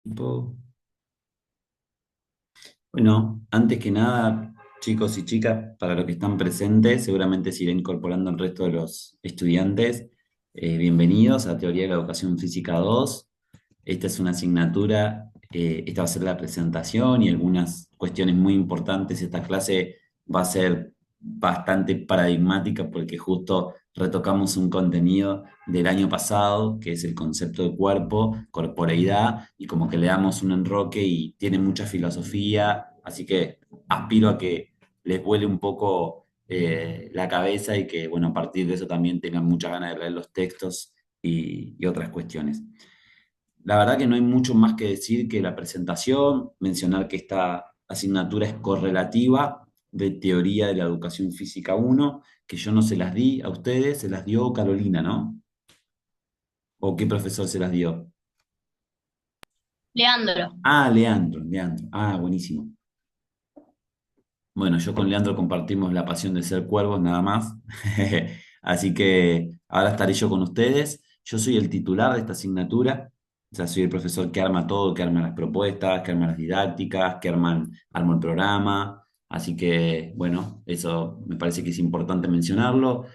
Tipo, Bueno, antes que nada, chicos y chicas, para los que están presentes, seguramente se irá incorporando el resto de los estudiantes. Bienvenidos a Teoría de la Educación Física 2. Esta es una asignatura, esta va a ser la presentación y algunas cuestiones muy importantes. Esta clase va a ser bastante paradigmática porque justo retocamos un contenido del año pasado, que es el concepto de cuerpo, corporeidad, y como que le damos un enroque y tiene mucha filosofía, así que aspiro a que les vuele un poco la cabeza y que, bueno, a partir de eso también tengan muchas ganas de leer los textos y otras cuestiones. La verdad que no hay mucho más que decir que la presentación, mencionar que esta asignatura es correlativa de Teoría de la Educación Física 1, que yo no se las di a ustedes, se las dio Carolina, ¿no? ¿O qué profesor se las dio? Leandro, Ah, Leandro, Leandro. Ah, buenísimo. Bueno, yo con Leandro compartimos la pasión de ser cuervos, nada más. Así que ahora estaré yo con ustedes. Yo soy el titular de esta asignatura. O sea, soy el profesor que arma todo, que arma las propuestas, que arma las didácticas, armo el programa. Así que, bueno, eso me parece que es importante mencionarlo.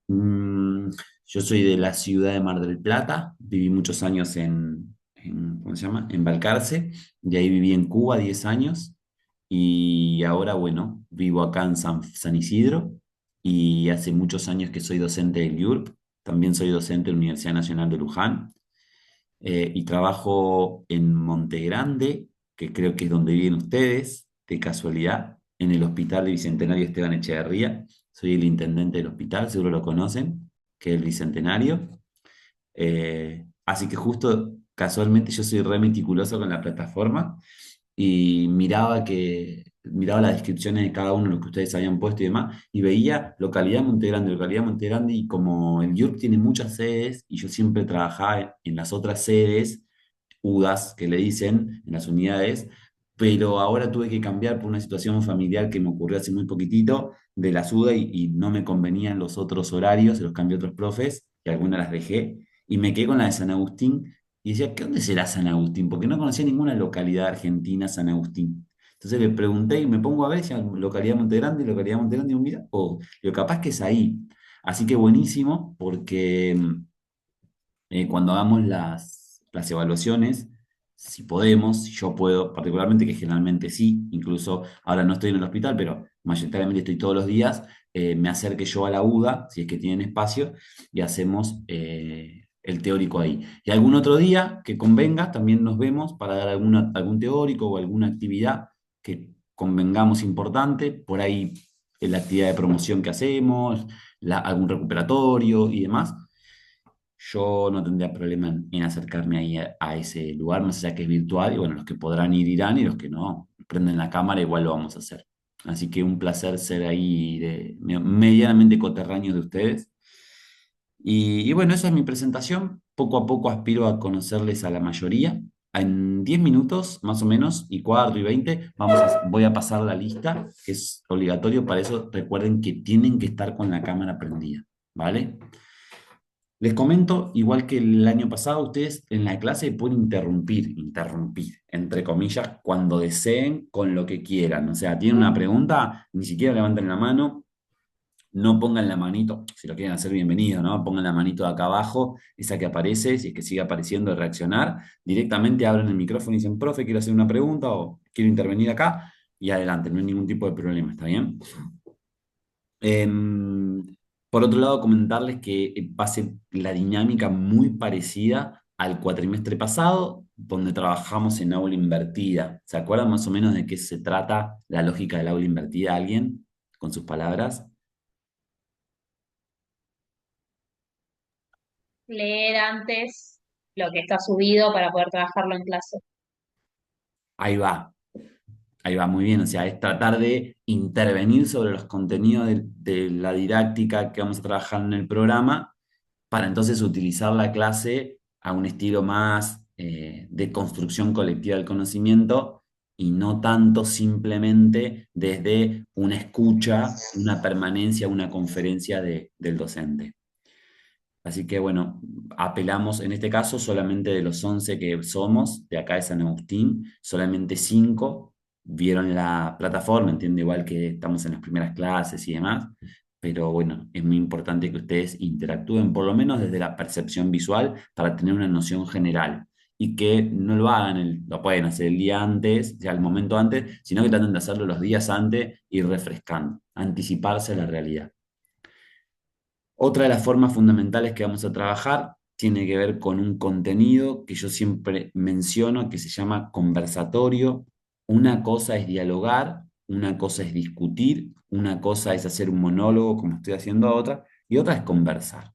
Mm, yo soy de la ciudad de Mar del Plata. Viví muchos años ¿cómo se llama? En Balcarce. De ahí viví en Cuba 10 años. Y ahora, bueno, vivo acá en San Isidro y hace muchos años que soy docente del IURB. También soy docente de la Universidad Nacional de Luján y trabajo en Monte Grande, que creo que es donde viven ustedes, de casualidad, en el Hospital de Bicentenario Esteban Echeverría. Soy el intendente del hospital, seguro lo conocen, que es el Bicentenario. Así que justo casualmente yo soy re meticuloso con la plataforma y miraba las descripciones de cada uno de los que ustedes habían puesto y demás, y veía localidad Monte Grande, y como el YURC tiene muchas sedes, y yo siempre trabajaba en las otras sedes, UDAS, que le dicen, en las unidades, pero ahora tuve que cambiar por una situación familiar que me ocurrió hace muy poquitito de la SUDA y no me convenían los otros horarios, se los cambié a otros profes, y algunas las dejé, y me quedé con la de San Agustín, y decía, ¿qué dónde será San Agustín? Porque no conocía ninguna localidad argentina San Agustín. Entonces le pregunté y me pongo a ver, decía, localidad Monte Grande, y mira, lo capaz que es ahí. Así que buenísimo, porque cuando hagamos las evaluaciones, si podemos, si yo puedo, particularmente que generalmente sí, incluso ahora no estoy en el hospital, pero mayoritariamente estoy todos los días, me acerque yo a la UDA, si es que tienen espacio, y hacemos el teórico ahí. Y algún otro día que convenga, también nos vemos para dar algún teórico o alguna actividad que convengamos importante, por ahí la actividad de promoción que hacemos, algún recuperatorio y demás. Yo no tendría problema en acercarme ahí a ese lugar, más allá que es virtual, y bueno, los que podrán ir irán y los que no, prenden la cámara, igual lo vamos a hacer. Así que un placer ser ahí medianamente coterráneos de ustedes. Y bueno, esa es mi presentación. Poco a poco aspiro a conocerles a la mayoría. En 10 minutos, más o menos, y cuarto y 20, voy a pasar la lista, que es obligatorio. Para eso recuerden que tienen que estar con la cámara prendida, ¿vale? Les comento, igual que el año pasado, ustedes en la clase pueden interrumpir, entre comillas, cuando deseen, con lo que quieran. O sea, tienen una pregunta, ni siquiera levanten la mano, no pongan la manito, si lo quieren hacer bienvenido, ¿no? Pongan la manito de acá abajo, esa que aparece, si es que sigue apareciendo, de reaccionar. Directamente abren el micrófono y dicen, profe, quiero hacer una pregunta o quiero intervenir acá, y adelante, no hay ningún tipo de problema, ¿está bien? Em, por otro lado, comentarles que va a ser la dinámica muy parecida al cuatrimestre pasado, donde trabajamos en aula invertida. ¿Se acuerdan más o menos de qué se trata la lógica del aula invertida? ¿Alguien con sus palabras? leer antes lo que está subido para poder trabajarlo en clase. Ahí va, ahí va muy bien. O sea, es tratar de intervenir sobre los contenidos de la didáctica que vamos a trabajar en el programa para entonces utilizar la clase a un estilo más de construcción colectiva del conocimiento y no tanto simplemente desde una escucha, una permanencia, una conferencia del docente. Así que bueno, apelamos en este caso solamente de los 11 que somos, de acá de San Agustín, solamente 5 vieron la plataforma, entiendo igual que estamos en las primeras clases y demás, pero bueno, es muy importante que ustedes interactúen por lo menos desde la percepción visual para tener una noción general y que no lo hagan, lo pueden hacer el día antes, ya el momento antes, sino que traten de hacerlo los días antes y refrescando, anticiparse a la realidad. Otra de las formas fundamentales que vamos a trabajar tiene que ver con un contenido que yo siempre menciono que se llama conversatorio. Una cosa es dialogar, una cosa es discutir, una cosa es hacer un monólogo como estoy haciendo ahora y otra es conversar.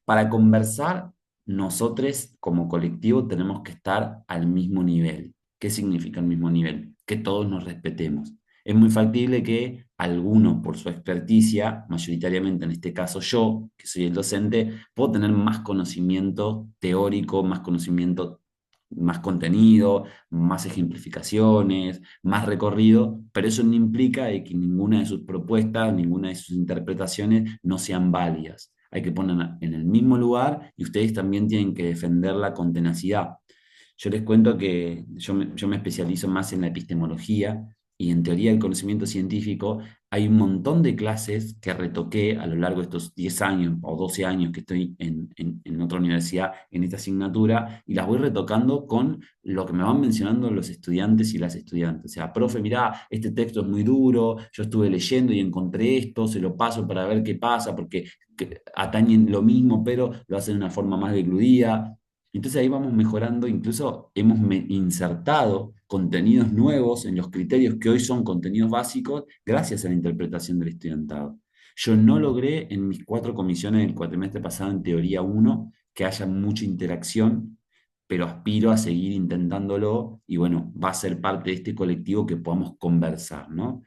Para conversar, nosotros como colectivo tenemos que estar al mismo nivel. ¿Qué significa el mismo nivel? Que todos nos respetemos. Es muy factible que alguno, por su experticia, mayoritariamente en este caso yo, que soy el docente, puedo tener más conocimiento teórico, más conocimiento, más contenido, más ejemplificaciones, más recorrido, pero eso no implica de que ninguna de sus propuestas, ninguna de sus interpretaciones no sean válidas. Hay que poner en el mismo lugar y ustedes también tienen que defenderla con tenacidad. Yo les cuento que yo me especializo más en la epistemología y en teoría del conocimiento científico. Hay un montón de clases que retoqué a lo largo de estos 10 años o 12 años que estoy en otra universidad en esta asignatura y las voy retocando con lo que me van mencionando los estudiantes y las estudiantes. O sea, profe, mirá, este texto es muy duro, yo estuve leyendo y encontré esto, se lo paso para ver qué pasa, porque atañen lo mismo, pero lo hacen de una forma más degluida. Entonces ahí vamos mejorando, incluso hemos insertado contenidos nuevos en los criterios que hoy son contenidos básicos gracias a la interpretación del estudiantado. Yo no logré en mis 4 comisiones del cuatrimestre pasado en teoría uno que haya mucha interacción, pero aspiro a seguir intentándolo y bueno, va a ser parte de este colectivo que podamos conversar, ¿no?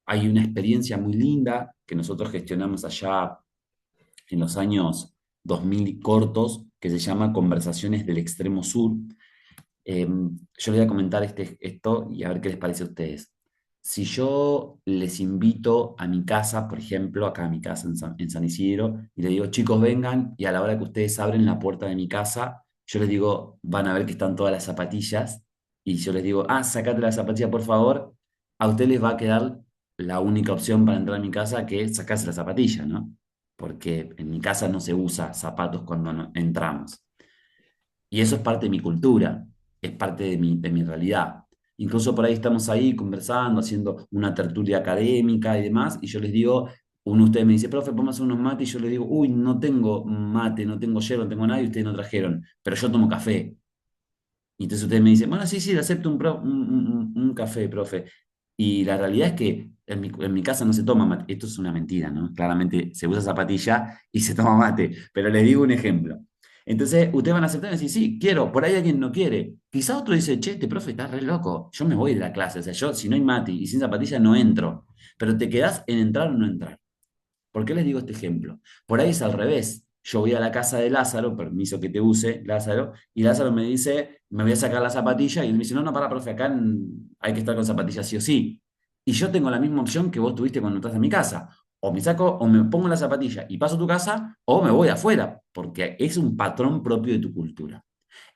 Hay una experiencia muy linda que nosotros gestionamos allá en los años 2000 cortos, que se llama Conversaciones del Extremo Sur. Yo les voy a comentar esto y a ver qué les parece a ustedes. Si yo les invito a mi casa, por ejemplo, acá a mi casa en San Isidro, y les digo, chicos, vengan, y a la hora que ustedes abren la puerta de mi casa, yo les digo, van a ver que están todas las zapatillas, y yo les digo, ah, sacate las zapatillas, por favor, a ustedes les va a quedar la única opción para entrar a mi casa que es sacarse las zapatillas, ¿no? Porque en mi casa no se usa zapatos cuando entramos. Y eso es parte de mi cultura, es parte de mi realidad. Incluso por ahí estamos ahí conversando, haciendo una tertulia académica y demás, y yo les digo, uno de ustedes me dice, profe, vamos a hacer unos mates, y yo les digo, uy, no tengo mate, no tengo yerba, no tengo nada, y ustedes no trajeron, pero yo tomo café. Y entonces ustedes me dicen, bueno, sí, sí, le acepto un café, profe. Y la realidad es que en mi casa no se toma mate. Esto es una mentira, ¿no? Claramente se usa zapatilla y se toma mate, pero les digo un ejemplo. Entonces, ustedes van a aceptar y decir, sí, quiero, por ahí alguien no quiere. Quizá otro dice, che, este profe está re loco, yo me voy de la clase, o sea, yo si no hay mate y sin zapatilla no entro, pero te quedás en entrar o no entrar. ¿Por qué les digo este ejemplo? Por ahí es al revés. Yo voy a la casa de Lázaro, permiso que te use, Lázaro, y Lázaro me dice, me voy a sacar la zapatilla, y él me dice, no, no, para, profe, acá hay que estar con zapatillas sí o sí. Y yo tengo la misma opción que vos tuviste cuando estás en mi casa. O me saco, o me pongo la zapatilla y paso a tu casa, o me voy afuera, porque es un patrón propio de tu cultura.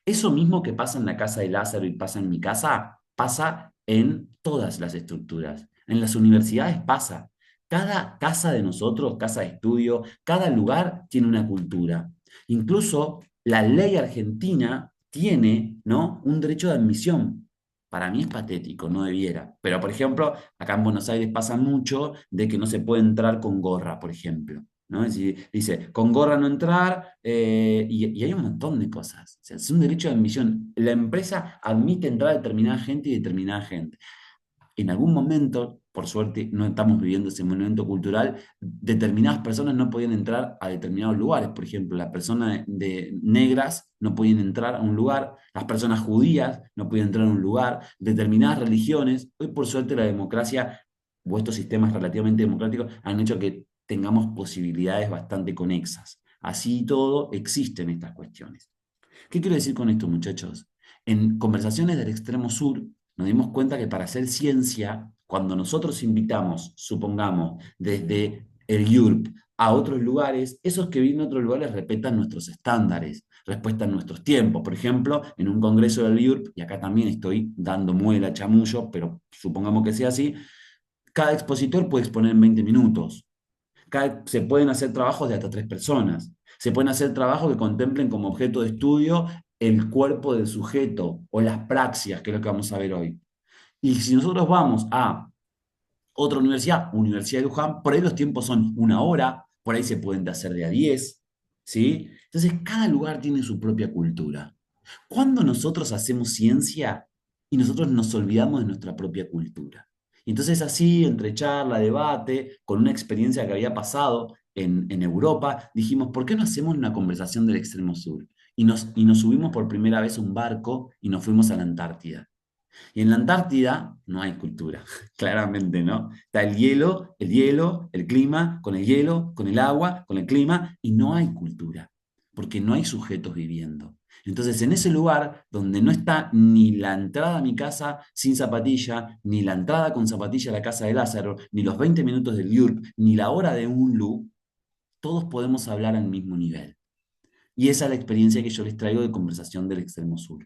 Eso mismo que pasa en la casa de Lázaro y pasa en mi casa, pasa en todas las estructuras. En las universidades pasa. Cada casa de nosotros, casa de estudio, cada lugar tiene una cultura. Incluso la ley argentina tiene, ¿no?, un derecho de admisión. Para mí es patético, no debiera. Pero, por ejemplo, acá en Buenos Aires pasa mucho de que no se puede entrar con gorra, por ejemplo. ¿No? Es decir, dice, con gorra no entrar, y hay un montón de cosas. O sea, es un derecho de admisión. La empresa admite entrar a determinada gente y determinada gente. En algún momento, por suerte, no estamos viviendo ese momento cultural, determinadas personas no podían entrar a determinados lugares. Por ejemplo, las personas de negras no podían entrar a un lugar, las personas judías no podían entrar a un lugar, determinadas religiones. Hoy, por suerte, la democracia o estos sistemas relativamente democráticos han hecho que tengamos posibilidades bastante conexas. Así y todo, existen estas cuestiones. ¿Qué quiero decir con esto, muchachos? En conversaciones del extremo sur nos dimos cuenta que para hacer ciencia, cuando nosotros invitamos, supongamos, desde el IURB a otros lugares, esos que vienen a otros lugares respetan nuestros estándares, respetan nuestros tiempos. Por ejemplo, en un congreso del IURP, y acá también estoy dando muela, chamullo, pero supongamos que sea así, cada expositor puede exponer en 20 minutos. Se pueden hacer trabajos de hasta 3 personas. Se pueden hacer trabajos que contemplen como objeto de estudio el cuerpo del sujeto o las praxias, que es lo que vamos a ver hoy. Y si nosotros vamos a otra universidad, Universidad de Luján, por ahí los tiempos son 1 hora, por ahí se pueden hacer de a 10, ¿sí? Entonces, cada lugar tiene su propia cultura. Cuando nosotros hacemos ciencia y nosotros nos olvidamos de nuestra propia cultura. Y entonces así, entre charla, debate, con una experiencia que había pasado en Europa, dijimos, ¿por qué no hacemos una conversación del extremo sur? Y nos subimos por primera vez a un barco y nos fuimos a la Antártida. Y en la Antártida no hay cultura, claramente, ¿no? Está el hielo, el clima, con el hielo, con el agua, con el clima, y no hay cultura, porque no hay sujetos viviendo. Entonces, en ese lugar donde no está ni la entrada a mi casa sin zapatilla, ni la entrada con zapatilla a la casa de Lázaro, ni los 20 minutos del YURP, ni la hora de un LU, todos podemos hablar al mismo nivel. Y esa es la experiencia que yo les traigo de conversación del extremo sur.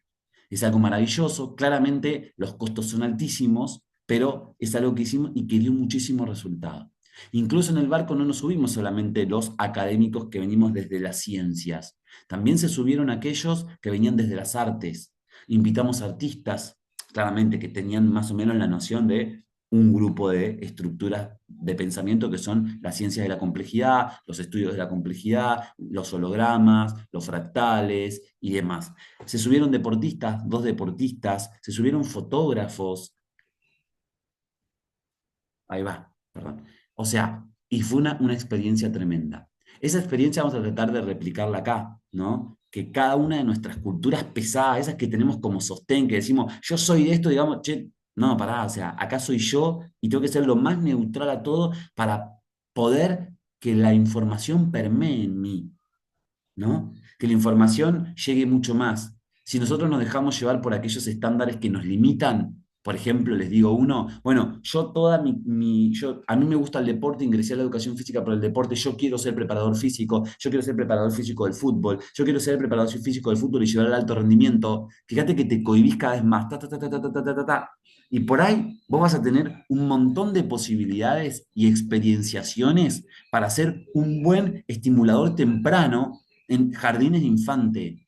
Es algo maravilloso, claramente los costos son altísimos, pero es algo que hicimos y que dio muchísimo resultado. Incluso en el barco no nos subimos solamente los académicos que venimos desde las ciencias, también se subieron aquellos que venían desde las artes. Invitamos artistas, claramente, que tenían más o menos la noción de un grupo de estructuras de pensamiento que son las ciencias de la complejidad, los estudios de la complejidad, los hologramas, los fractales y demás. Se subieron deportistas, 2 deportistas, se subieron fotógrafos, ahí va, perdón. O sea, y fue una experiencia tremenda. Esa experiencia vamos a tratar de replicarla acá, ¿no? Que cada una de nuestras culturas pesadas, esas que tenemos como sostén, que decimos, yo soy de esto, digamos, che, no, pará, o sea, acá soy yo y tengo que ser lo más neutral a todo para poder que la información permee en mí, ¿no? Que la información llegue mucho más. Si nosotros nos dejamos llevar por aquellos estándares que nos limitan, por ejemplo, les digo uno, bueno, yo toda a mí me gusta el deporte, ingresé a la educación física por el deporte, yo quiero ser preparador físico, yo quiero ser preparador físico del fútbol, yo quiero ser preparador físico del fútbol y llevar al alto rendimiento. Fíjate que te cohibís cada vez más, ta, ta, ta, ta, ta, ta, ta, ta, ta. Y por ahí vos vas a tener un montón de posibilidades y experienciaciones para ser un buen estimulador temprano en jardines de infante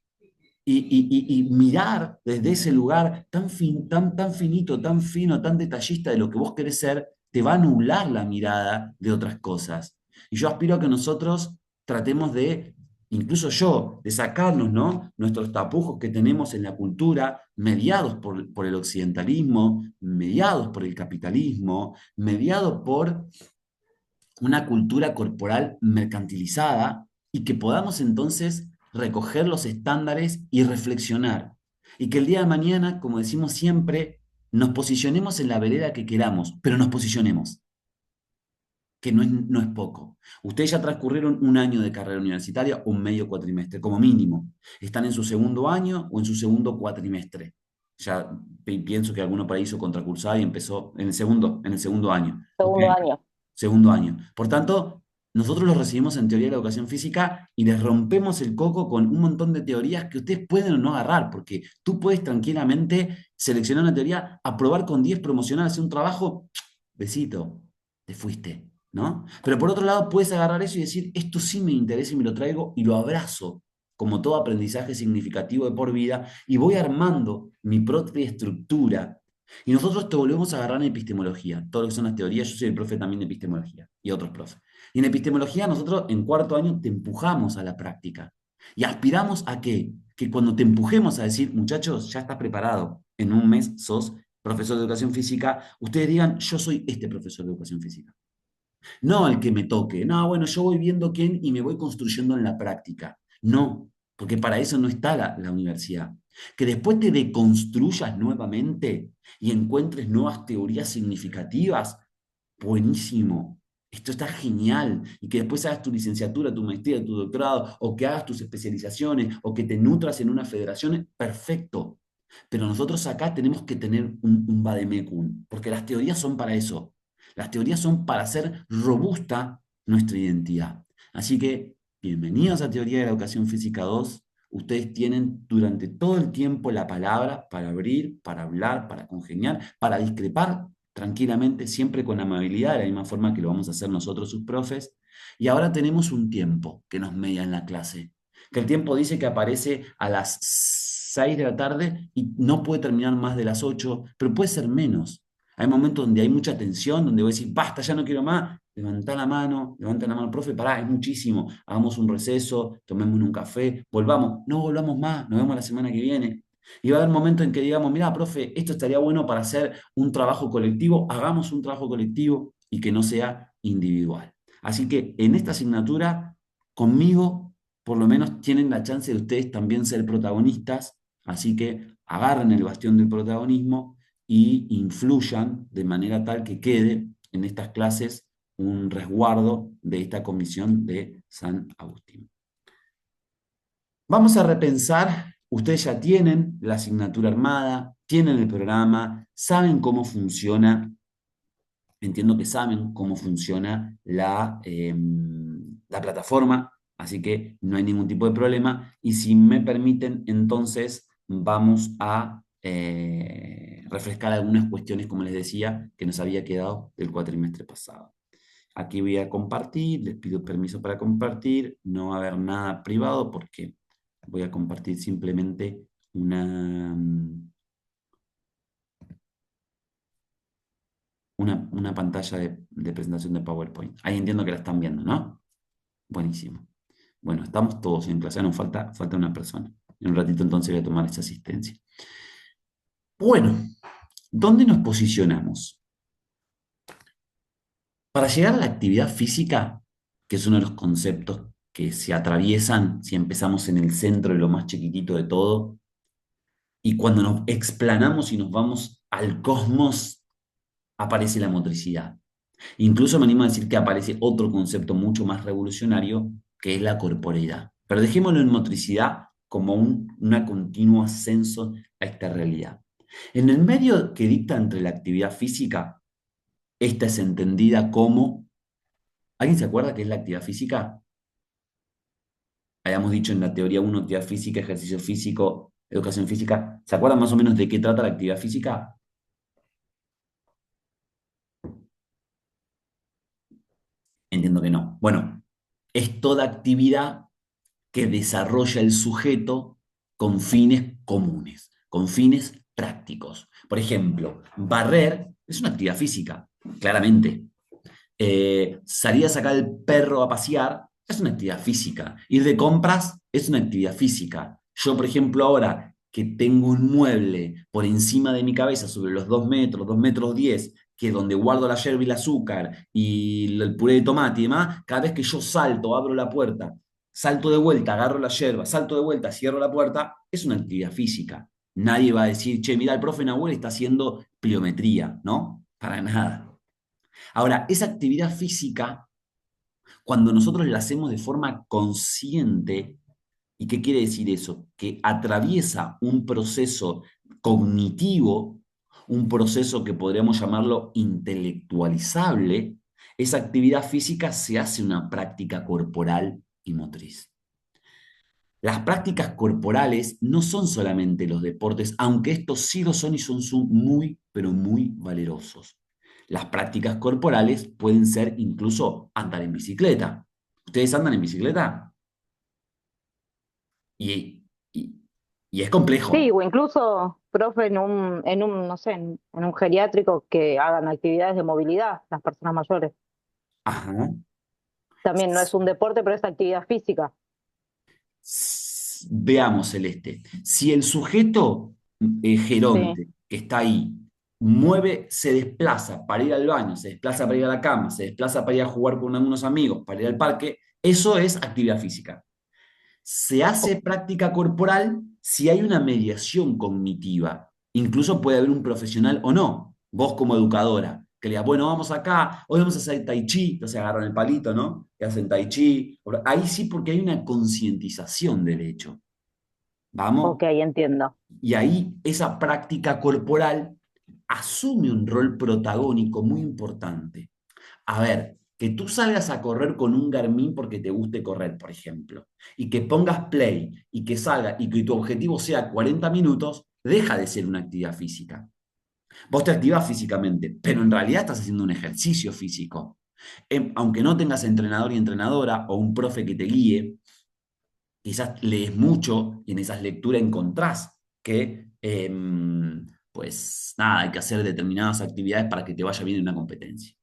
y mirar desde ese lugar tan finito, tan fino, tan detallista de lo que vos querés ser, te va a nublar la mirada de otras cosas. Y yo aspiro a que nosotros tratemos de, incluso yo, de sacarnos, ¿no? Nuestros tapujos que tenemos en la cultura, mediados por el occidentalismo, mediados por el capitalismo, mediados por una cultura corporal mercantilizada y que podamos entonces recoger los estándares y reflexionar. Y que el día de mañana, como decimos siempre, nos posicionemos en la vereda que queramos, pero nos posicionemos, que no es poco. Ustedes ya transcurrieron un año de carrera universitaria o un medio cuatrimestre, como mínimo. Están en su segundo año o en su segundo cuatrimestre. Ya pienso que alguno por ahí hizo contracursada y empezó en el segundo año. ¿Ok? Segundo año. Segundo año. Por tanto, nosotros los recibimos en teoría de la educación física y les rompemos el coco con un montón de teorías que ustedes pueden o no agarrar, porque tú puedes tranquilamente seleccionar una teoría, aprobar con 10, promocionar, hacer un trabajo, besito, te fuiste, ¿no? Pero por otro lado, puedes agarrar eso y decir, esto sí me interesa y me lo traigo y lo abrazo, como todo aprendizaje significativo de por vida, y voy armando mi propia estructura y nosotros te volvemos a agarrar en epistemología, todo lo que son las teorías, yo soy el profe también de epistemología y otros profes. Y en epistemología nosotros en cuarto año te empujamos a la práctica y aspiramos a que cuando te empujemos a decir, muchachos, ya estás preparado, en un mes sos profesor de educación física, ustedes digan, yo soy este profesor de educación física. No el que me toque, no, bueno, yo voy viendo quién y me voy construyendo en la práctica. No, porque para eso no está la universidad. Que después te deconstruyas nuevamente y encuentres nuevas teorías significativas, buenísimo. Esto está genial. Y que después hagas tu licenciatura, tu maestría, tu doctorado, o que hagas tus especializaciones, o que te nutras en una federación, perfecto. Pero nosotros acá tenemos que tener un vademecum, porque las teorías son para eso. Las teorías son para hacer robusta nuestra identidad. Así que, bienvenidos a Teoría de la Educación Física 2. Ustedes tienen durante todo el tiempo la palabra para abrir, para hablar, para congeniar, para discrepar tranquilamente, siempre con amabilidad, de la misma forma que lo vamos a hacer nosotros, sus profes. Y ahora tenemos un tiempo que nos media en la clase, que el tiempo dice que aparece a las 6 de la tarde y no puede terminar más de las 8, pero puede ser menos. Hay momentos donde hay mucha tensión, donde voy a decir, basta, ya no quiero más. Levanta la mano, profe, pará, es muchísimo. Hagamos un receso, tomemos un café, volvamos. No volvamos más, nos vemos la semana que viene. Y va a haber momentos en que digamos, mira, profe, esto estaría bueno para hacer un trabajo colectivo, hagamos un trabajo colectivo y que no sea individual. Así que en esta asignatura, conmigo, por lo menos tienen la chance de ustedes también ser protagonistas, así que agarren el bastión del protagonismo y influyan de manera tal que quede en estas clases un resguardo de esta comisión de San Agustín. Vamos a repensar, ustedes ya tienen la asignatura armada, tienen el programa, saben cómo funciona, entiendo que saben cómo funciona la plataforma, así que no hay ningún tipo de problema. Y si me permiten, entonces vamos a refrescar algunas cuestiones, como les decía, que nos había quedado del cuatrimestre pasado. Aquí voy a compartir, les pido permiso para compartir, no va a haber nada privado porque voy a compartir simplemente una pantalla de presentación de PowerPoint. Ahí entiendo que la están viendo, ¿no? Buenísimo. Bueno, estamos todos en clase, nos falta una persona. En un ratito entonces voy a tomar esa asistencia. Bueno, ¿dónde nos posicionamos? Para llegar a la actividad física, que es uno de los conceptos que se atraviesan si empezamos en el centro de lo más chiquitito de todo, y cuando nos explanamos y nos vamos al cosmos, aparece la motricidad. Incluso me animo a decir que aparece otro concepto mucho más revolucionario, que es la corporeidad. Pero dejémoslo en motricidad como un continuo ascenso a esta realidad. En el medio que dicta entre la actividad física, esta es entendida como... ¿Alguien se acuerda qué es la actividad física? Habíamos dicho en la teoría 1, actividad física, ejercicio físico, educación física. ¿Se acuerdan más o menos de qué trata la actividad física? Entiendo que no. Bueno, es toda actividad que desarrolla el sujeto con fines comunes, con fines prácticos. Por ejemplo, barrer es una actividad física, claramente. Salir a sacar el perro a pasear es una actividad física. Ir de compras es una actividad física. Yo, por ejemplo, ahora que tengo un mueble por encima de mi cabeza sobre los 2 metros, 2 metros 10, que es donde guardo la yerba y el azúcar y el puré de tomate y demás, cada vez que yo salto, abro la puerta, salto de vuelta, agarro la yerba, salto de vuelta, cierro la puerta, es una actividad física. Nadie va a decir, che, mira, el profe Nahuel está haciendo pliometría, ¿no? Para nada. Ahora, esa actividad física, cuando nosotros la hacemos de forma consciente, ¿y qué quiere decir eso? Que atraviesa un proceso cognitivo, un proceso que podríamos llamarlo intelectualizable, esa actividad física se hace una práctica corporal y motriz. Las prácticas corporales no son solamente los deportes, aunque estos sí lo son y son muy, pero muy valerosos. Las prácticas corporales pueden ser incluso andar en bicicleta. ¿Ustedes andan en bicicleta? Y, y- y es Sí, complejo. o incluso, profe, no sé, en un geriátrico que hagan actividades de movilidad, las personas mayores. Ajá. También no es un deporte, pero es actividad física. Veamos, Celeste. Si el sujeto Sí, geronte que está ahí mueve, se desplaza para ir al baño, se desplaza para ir a la cama, se desplaza para ir a jugar con algunos amigos, para ir al parque, eso es actividad física. Se hace práctica corporal si hay una mediación cognitiva. Incluso puede haber un profesional o no. Vos como educadora, que le digas, bueno, vamos acá, hoy vamos a hacer tai chi, entonces agarran el palito, ¿no? Y hacen tai chi. Ahí sí porque hay una concientización del hecho. ¿Vamos? ok, entiendo. Y ahí esa práctica corporal asume un rol protagónico muy importante. A ver, que tú salgas a correr con un Garmin porque te guste correr, por ejemplo, y que pongas play y que salga y que tu objetivo sea 40 minutos, deja de ser una actividad física. Vos te activás físicamente, pero en realidad estás haciendo un ejercicio físico. Aunque no tengas entrenador y entrenadora o un profe que te guíe, quizás lees mucho y en esas lecturas encontrás que, pues nada, hay que hacer determinadas actividades para que te vaya bien en una competencia.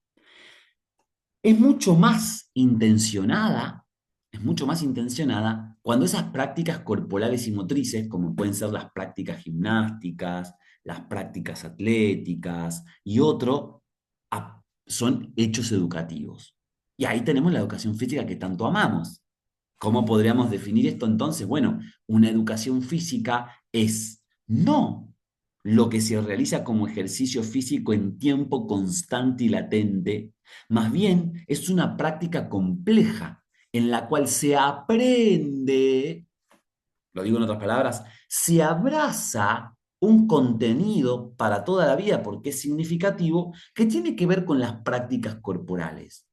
Es mucho más intencionada, es mucho más intencionada cuando esas prácticas corporales y motrices, como pueden ser las prácticas gimnásticas, las prácticas atléticas y otro, son hechos educativos. Y ahí tenemos la educación física que tanto amamos. ¿Cómo podríamos definir esto entonces? Bueno, una educación física es no lo que se realiza como ejercicio físico en tiempo constante y latente, más bien es una práctica compleja en la cual se aprende, lo digo en otras palabras, se abraza un contenido para toda la vida porque es significativo que tiene que ver con las prácticas corporales.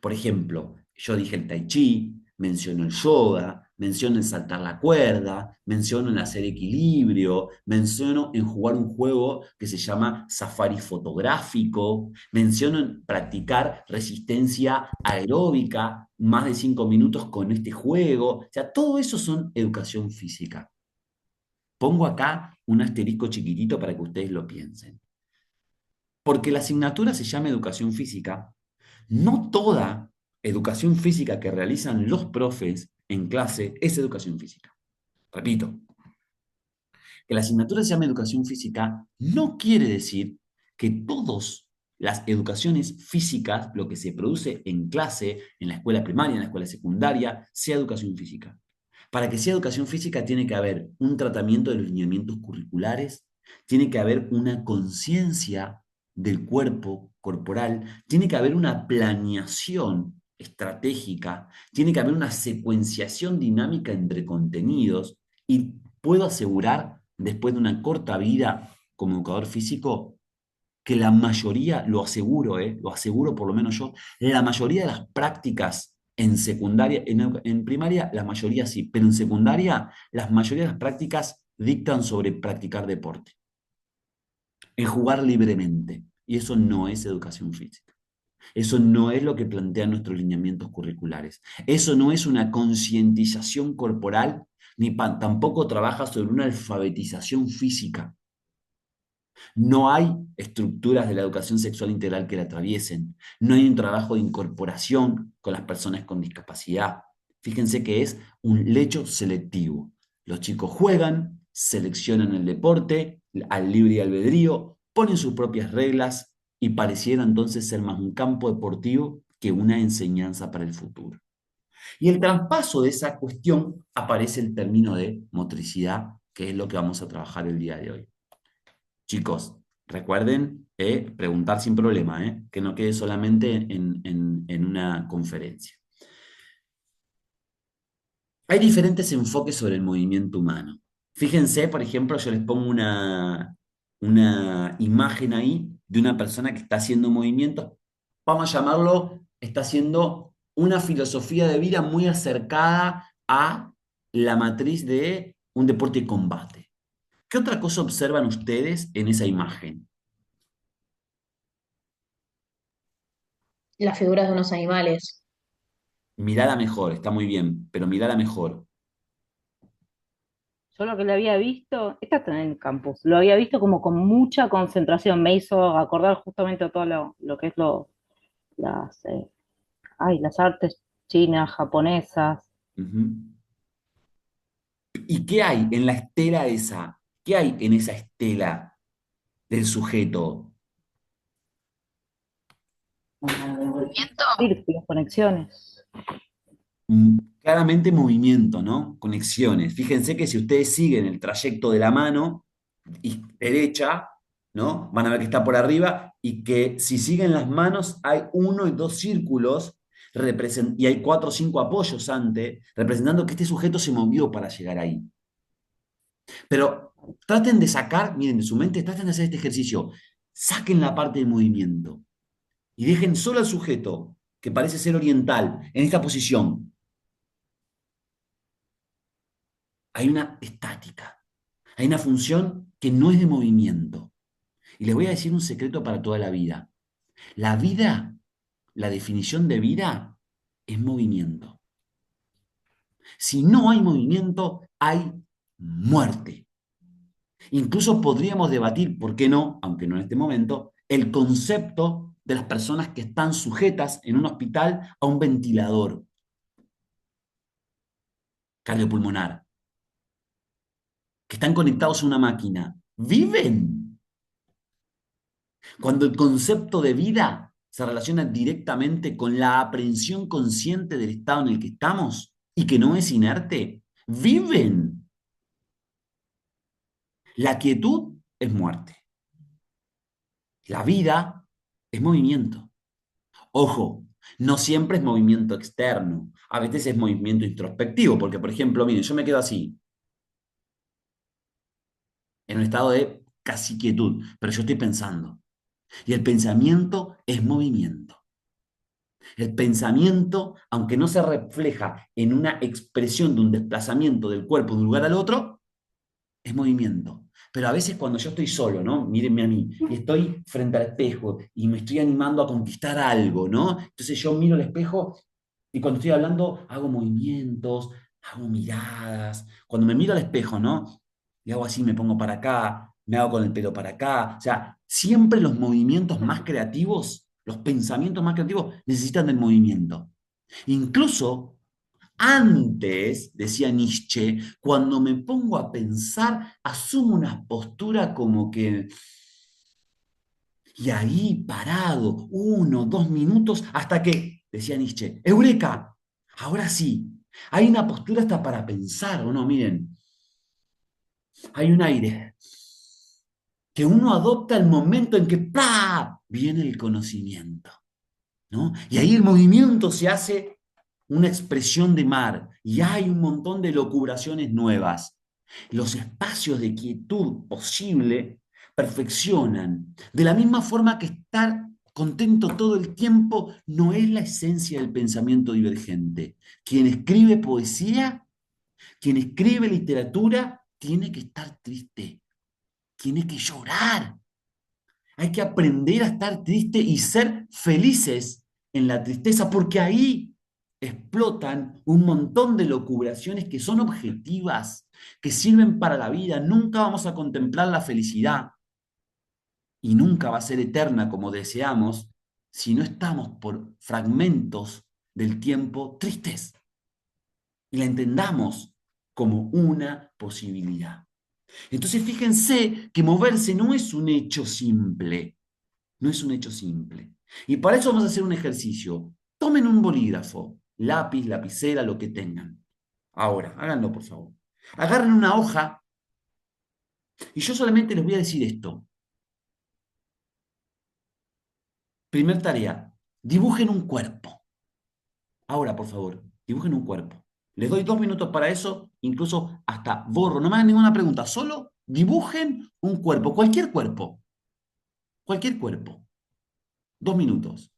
Por ejemplo, yo dije el tai chi, menciono el yoga, menciono el saltar la cuerda, menciono el hacer equilibrio, menciono en jugar un juego que se llama safari fotográfico, menciono en practicar resistencia aeróbica, más de 5 minutos con este juego. O sea, todo eso son educación física. Pongo acá un asterisco chiquitito para que ustedes lo piensen. Porque la asignatura se llama educación física, no toda educación física que realizan los profes en clase es educación física. Repito, que la asignatura se llame educación física no quiere decir que todas las educaciones físicas, lo que se produce en clase, en la escuela primaria, en la escuela secundaria, sea educación física. Para que sea educación física tiene que haber un tratamiento de los lineamientos curriculares, tiene que haber una conciencia del cuerpo corporal, tiene que haber una planeación estratégica, tiene que haber una secuenciación dinámica entre contenidos y puedo asegurar, después de una corta vida como educador físico, que la mayoría, lo aseguro por lo menos yo, la mayoría de las prácticas en secundaria, en primaria, la mayoría sí, pero en secundaria, las mayoría de las prácticas dictan sobre practicar deporte, en jugar libremente. Y eso no es educación física. Eso no es lo que plantean nuestros lineamientos curriculares. Eso no es una concientización corporal, ni tampoco trabaja sobre una alfabetización física. No hay estructuras de la educación sexual integral que la atraviesen. No hay un trabajo de incorporación con las personas con discapacidad. Fíjense que es un lecho selectivo. Los chicos juegan, seleccionan el deporte, al libre albedrío, ponen sus propias reglas y pareciera entonces ser más un campo deportivo que una enseñanza para el futuro. Y el traspaso de esa cuestión aparece el término de motricidad, que es lo que vamos a trabajar el día de hoy. Chicos, recuerden preguntar sin problema, que no quede solamente en una conferencia. Hay diferentes enfoques sobre el movimiento humano. Fíjense, por ejemplo, yo les pongo una imagen ahí de una persona que está haciendo movimientos, vamos a llamarlo, está haciendo una filosofía de vida muy acercada a la matriz de un deporte de combate. ¿Qué otra cosa observan ustedes en esa imagen? Las figuras de unos animales. Mirala mejor, está muy bien, pero mirala mejor. Yo lo que le había visto, esta está en el campus, lo había visto como con mucha concentración, me hizo acordar justamente todo lo que es las, las artes chinas, japonesas. Ujú. ¿Y qué hay en la estela esa? ¿Qué hay en esa estela del sujeto? Círculos, conexiones. Claramente movimiento, ¿no? Conexiones. Fíjense que si ustedes siguen el trayecto de la mano derecha, ¿no? Van a ver que está por arriba y que si siguen las manos hay uno y dos círculos y hay cuatro o cinco apoyos antes, representando que este sujeto se movió para llegar ahí. Pero traten de sacar, miren, de su mente, traten de hacer este ejercicio. Saquen la parte del movimiento y dejen solo al sujeto. que parece ser oriental, en esta posición, hay una estática, hay una función que no es de movimiento. Y les voy a decir un secreto para toda la vida. La vida, la definición de vida, es movimiento. Si no hay movimiento, hay muerte. Incluso podríamos debatir, ¿por qué no? Aunque no en este momento, el concepto de las personas que están sujetas en un hospital a un ventilador cardiopulmonar, que están conectados a una máquina. ¿Viven? Cuando el concepto de vida se relaciona directamente con la aprehensión consciente del estado en el que estamos y que no es inerte, viven. La quietud es muerte. La vida es movimiento. Ojo, no siempre es movimiento externo, a veces es movimiento introspectivo, porque por ejemplo, miren, yo me quedo así, en un estado de casi quietud, pero yo estoy pensando. Y el pensamiento es movimiento. El pensamiento, aunque no se refleja en una expresión de un desplazamiento del cuerpo de un lugar al otro, es movimiento. Pero a veces cuando yo estoy solo, ¿no? Mírenme a mí, y estoy frente al espejo y me estoy animando a conquistar algo, ¿no? Entonces yo miro al espejo y cuando estoy hablando hago movimientos, hago miradas. Cuando me miro al espejo, ¿no? Y hago así, me pongo para acá, me hago con el pelo para acá. O sea, siempre los movimientos más creativos, los pensamientos más creativos necesitan del movimiento. Incluso antes, decía Nietzsche, cuando me pongo a pensar, asumo una postura como que, y ahí parado, 1, 2 minutos, hasta que, decía Nietzsche, ¡Eureka! Ahora sí, hay una postura hasta para pensar, ¿o no? Miren, hay un aire que uno adopta el momento en que ¡plá! Viene el conocimiento, ¿no? Y ahí el movimiento se hace una expresión de mar y hay un montón de locubraciones nuevas. Los espacios de quietud posible perfeccionan. De la misma forma que estar contento todo el tiempo no es la esencia del pensamiento divergente. Quien escribe poesía, quien escribe literatura, tiene que estar triste, tiene que llorar. Hay que aprender a estar triste y ser felices en la tristeza, porque ahí explotan un montón de locubraciones que son objetivas, que sirven para la vida. Nunca vamos a contemplar la felicidad y nunca va a ser eterna como deseamos si no estamos por fragmentos del tiempo tristes y la entendamos como una posibilidad. Entonces fíjense que moverse no es un hecho simple. No es un hecho simple. Y para eso vamos a hacer un ejercicio. Tomen un bolígrafo, lápiz, lapicera, lo que tengan. Ahora, háganlo por favor. Agarren una hoja y yo solamente les voy a decir esto. Primer tarea, dibujen un cuerpo. Ahora, por favor, dibujen un cuerpo. Les doy 2 minutos para eso, incluso hasta borro. No me hagan ninguna pregunta, solo dibujen un cuerpo, cualquier cuerpo. Cualquier cuerpo. 2 minutos.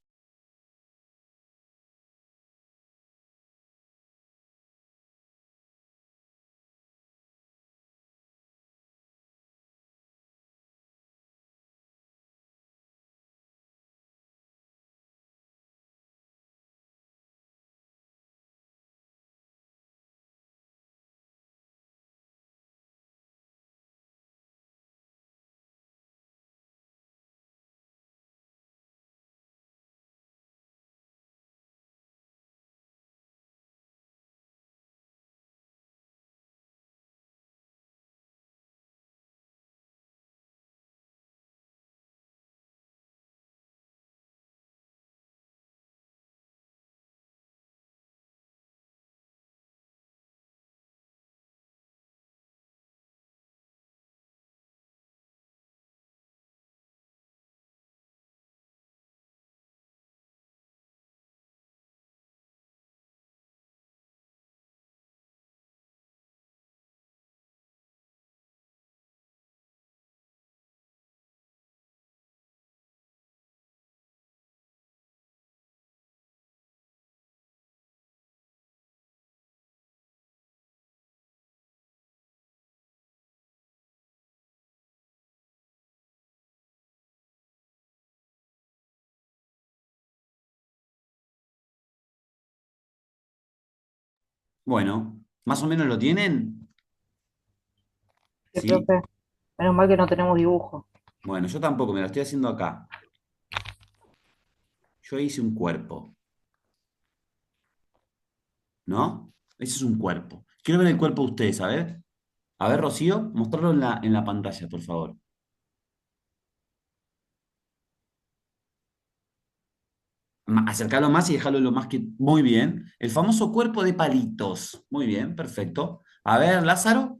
Bueno, ¿más o menos lo tienen? Sí, ¿Sí? profe. Menos mal que no tenemos dibujo. Bueno, yo tampoco, me lo estoy haciendo acá. Yo hice un cuerpo, ¿no? Ese es un cuerpo. Quiero ver el cuerpo de ustedes, a ver. A ver, Rocío, mostrarlo en la pantalla, por favor. Acercarlo más y dejarlo lo más que... Muy bien. El famoso cuerpo de palitos. Muy bien, perfecto. A ver, Lázaro.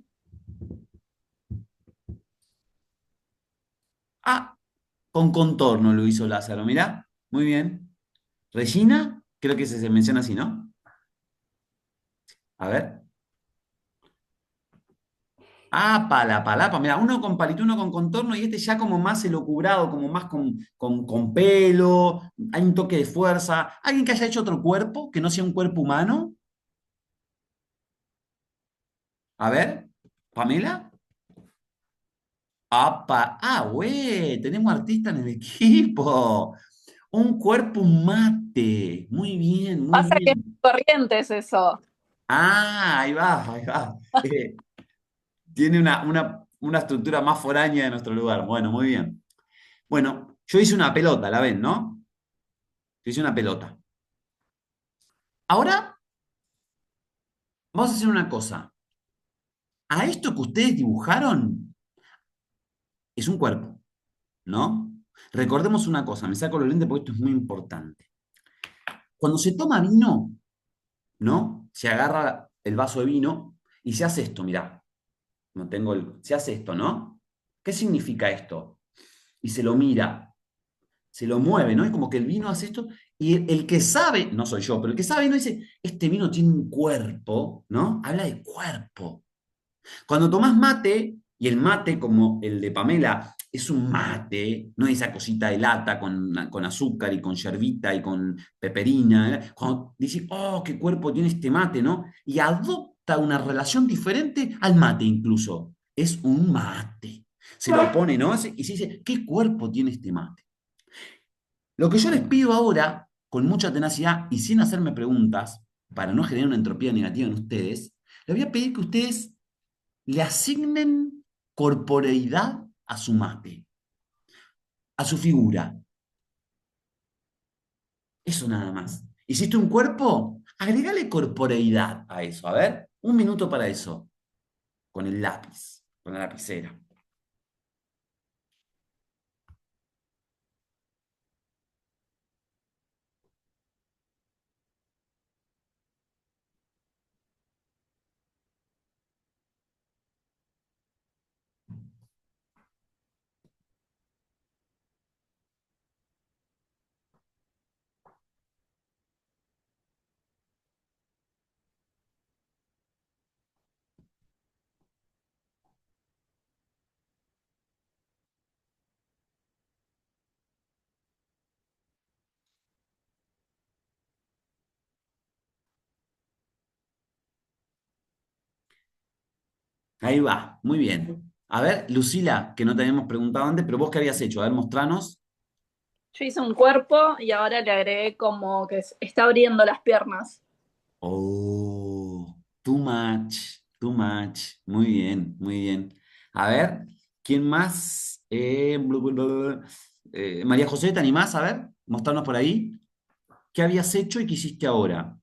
Ah, con contorno lo hizo Lázaro, mirá. Muy bien. Regina, creo que se menciona así, ¿no? A ver. Ah, palapa. Mira, uno con palito, uno con contorno y este ya como más elucubrado, como más con pelo, hay un toque de fuerza. ¿Alguien que haya hecho otro cuerpo, que no sea un cuerpo humano? A ver, Pamela. Güey, tenemos artistas en el equipo. Un cuerpo mate. Muy bien, muy Pasa que es bien. corriente es eso. Ah, ahí va, ahí va. Tiene una estructura más foránea de nuestro lugar. Bueno, muy bien. Bueno, yo hice una pelota, ¿la ven, no? Yo hice una pelota. Ahora vamos a hacer una cosa. A esto que ustedes dibujaron es un cuerpo, ¿no? Recordemos una cosa, me saco los lentes porque esto es muy importante. Cuando se toma vino, ¿no? Se agarra el vaso de vino y se hace esto, mirá. No tengo se hace esto, ¿no? ¿Qué significa esto? Y se lo mira, se lo mueve, ¿no? Es como que el vino hace esto y el que sabe, no soy yo, pero el que sabe no dice, este vino tiene un cuerpo, ¿no? Habla de cuerpo. Cuando tomás mate, y el mate como el de Pamela, es un mate, no es esa cosita de lata con azúcar y con yerbita y con peperina, ¿eh? Cuando dices, oh, qué cuerpo tiene este mate, ¿no? Y adopta una relación diferente al mate incluso. Es un mate. Se lo pone, ¿no? Y se dice, ¿qué cuerpo tiene este mate? Lo que yo les pido ahora, con mucha tenacidad y sin hacerme preguntas, para no generar una entropía negativa en ustedes, les voy a pedir que ustedes le asignen corporeidad a su mate, a su figura. Eso nada más. ¿Hiciste un cuerpo? Agregale corporeidad a eso. A ver, un minuto para eso, con el lápiz, con la lapicera. Ahí va, muy bien. A ver, Lucila, que no te habíamos preguntado antes, pero vos qué habías hecho. A ver, mostranos. Yo hice un cuerpo y ahora le agregué como que está abriendo las piernas. Oh, too much, too much. Muy bien, muy bien. A ver, ¿quién más? María José, ¿te animás? A ver, mostrarnos por ahí. ¿Qué habías hecho y qué hiciste ahora?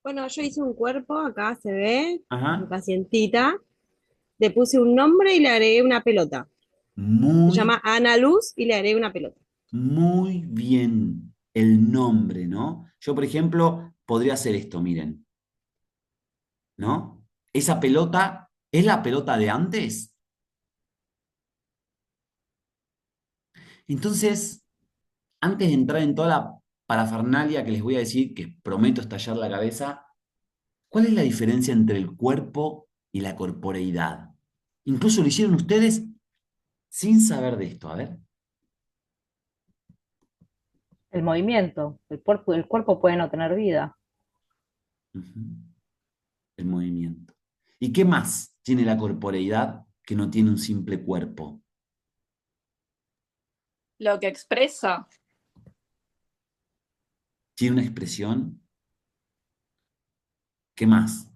Bueno, yo hice un cuerpo, acá se ve, mi Ajá. pacientita. Le puse un nombre y le agregué una pelota. Se Muy, llama Ana Luz y le agregué una pelota. muy bien el nombre, ¿no? Yo, por ejemplo, podría hacer esto, miren, ¿no? Esa pelota es la pelota de antes. Entonces, antes de entrar en toda la parafernalia que les voy a decir, que prometo estallar la cabeza, ¿cuál es la diferencia entre el cuerpo y la corporeidad? Incluso lo hicieron ustedes sin saber de esto. A ver. El movimiento. El cuerpo puede no tener vida. Ujú. El movimiento. ¿Y qué más tiene la corporeidad que no tiene un simple cuerpo? Lo que expresa, Tiene una expresión. ¿Qué más?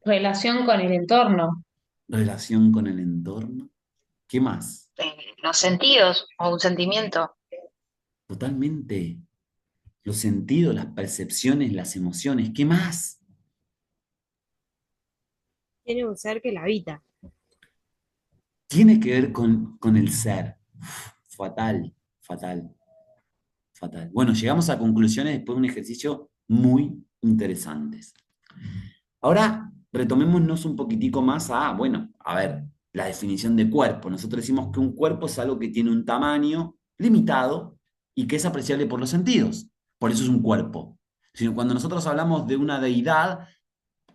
Relación con el entorno. Relación con el entorno. ¿Qué más? Los sentidos o un sentimiento. Totalmente. Los sentidos, las percepciones, las emociones. ¿Qué más? Tiene un ser que la habita. Tiene que ver con el ser. Fatal, fatal, fatal. Bueno, llegamos a conclusiones después de un ejercicio muy interesantes. Ahora retomémonos un poquitico más a, bueno, a ver, la definición de cuerpo. Nosotros decimos que un cuerpo es algo que tiene un tamaño limitado y que es apreciable por los sentidos. Por eso es un cuerpo. Sino cuando nosotros hablamos de una deidad,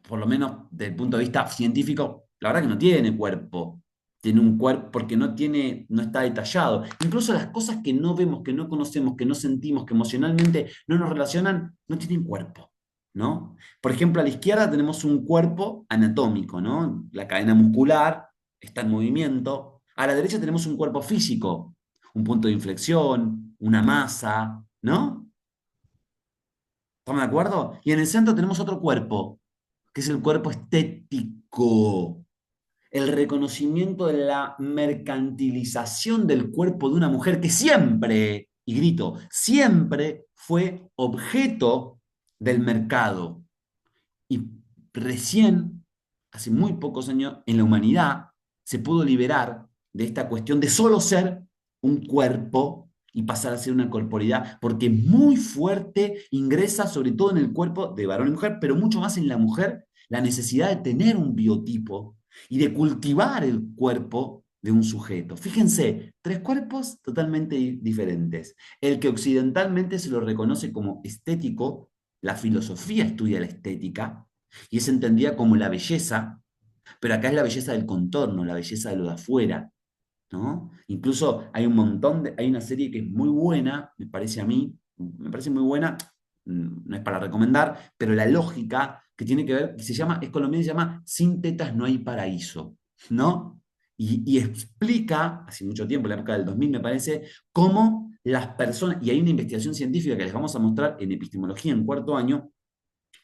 por lo menos desde el punto de vista científico, la verdad que no tiene cuerpo. Tiene un cuerpo porque no tiene, no está detallado. Incluso las cosas que no vemos, que no conocemos, que no sentimos, que emocionalmente no nos relacionan, no tienen cuerpo, ¿no? Por ejemplo, a la izquierda tenemos un cuerpo anatómico, ¿no? La cadena muscular está en movimiento. A la derecha tenemos un cuerpo físico, un punto de inflexión, una masa, ¿no? ¿Estamos de acuerdo? Y en el centro tenemos otro cuerpo, que es el cuerpo estético, el reconocimiento de la mercantilización del cuerpo de una mujer que siempre, y grito, siempre fue objeto del mercado. Y recién, hace muy pocos años, en la humanidad se pudo liberar de esta cuestión de solo ser un cuerpo y pasar a ser una corporidad, porque muy fuerte ingresa sobre todo en el cuerpo de varón y mujer, pero mucho más en la mujer, la necesidad de tener un biotipo y de cultivar el cuerpo de un sujeto. Fíjense, tres cuerpos totalmente diferentes. El que occidentalmente se lo reconoce como estético, la filosofía estudia la estética y es entendida como la belleza, pero acá es la belleza del contorno, la belleza de lo de afuera, ¿no? Incluso hay un montón de, hay una serie que es muy buena, me parece a mí, me parece muy buena, no es para recomendar, pero la lógica que tiene que ver, que se llama, es colombiana, se llama Sin tetas no hay paraíso, ¿no? Y explica, hace mucho tiempo, en la época del 2000 me parece, cómo las personas, y hay una investigación científica que les vamos a mostrar en epistemología en cuarto año,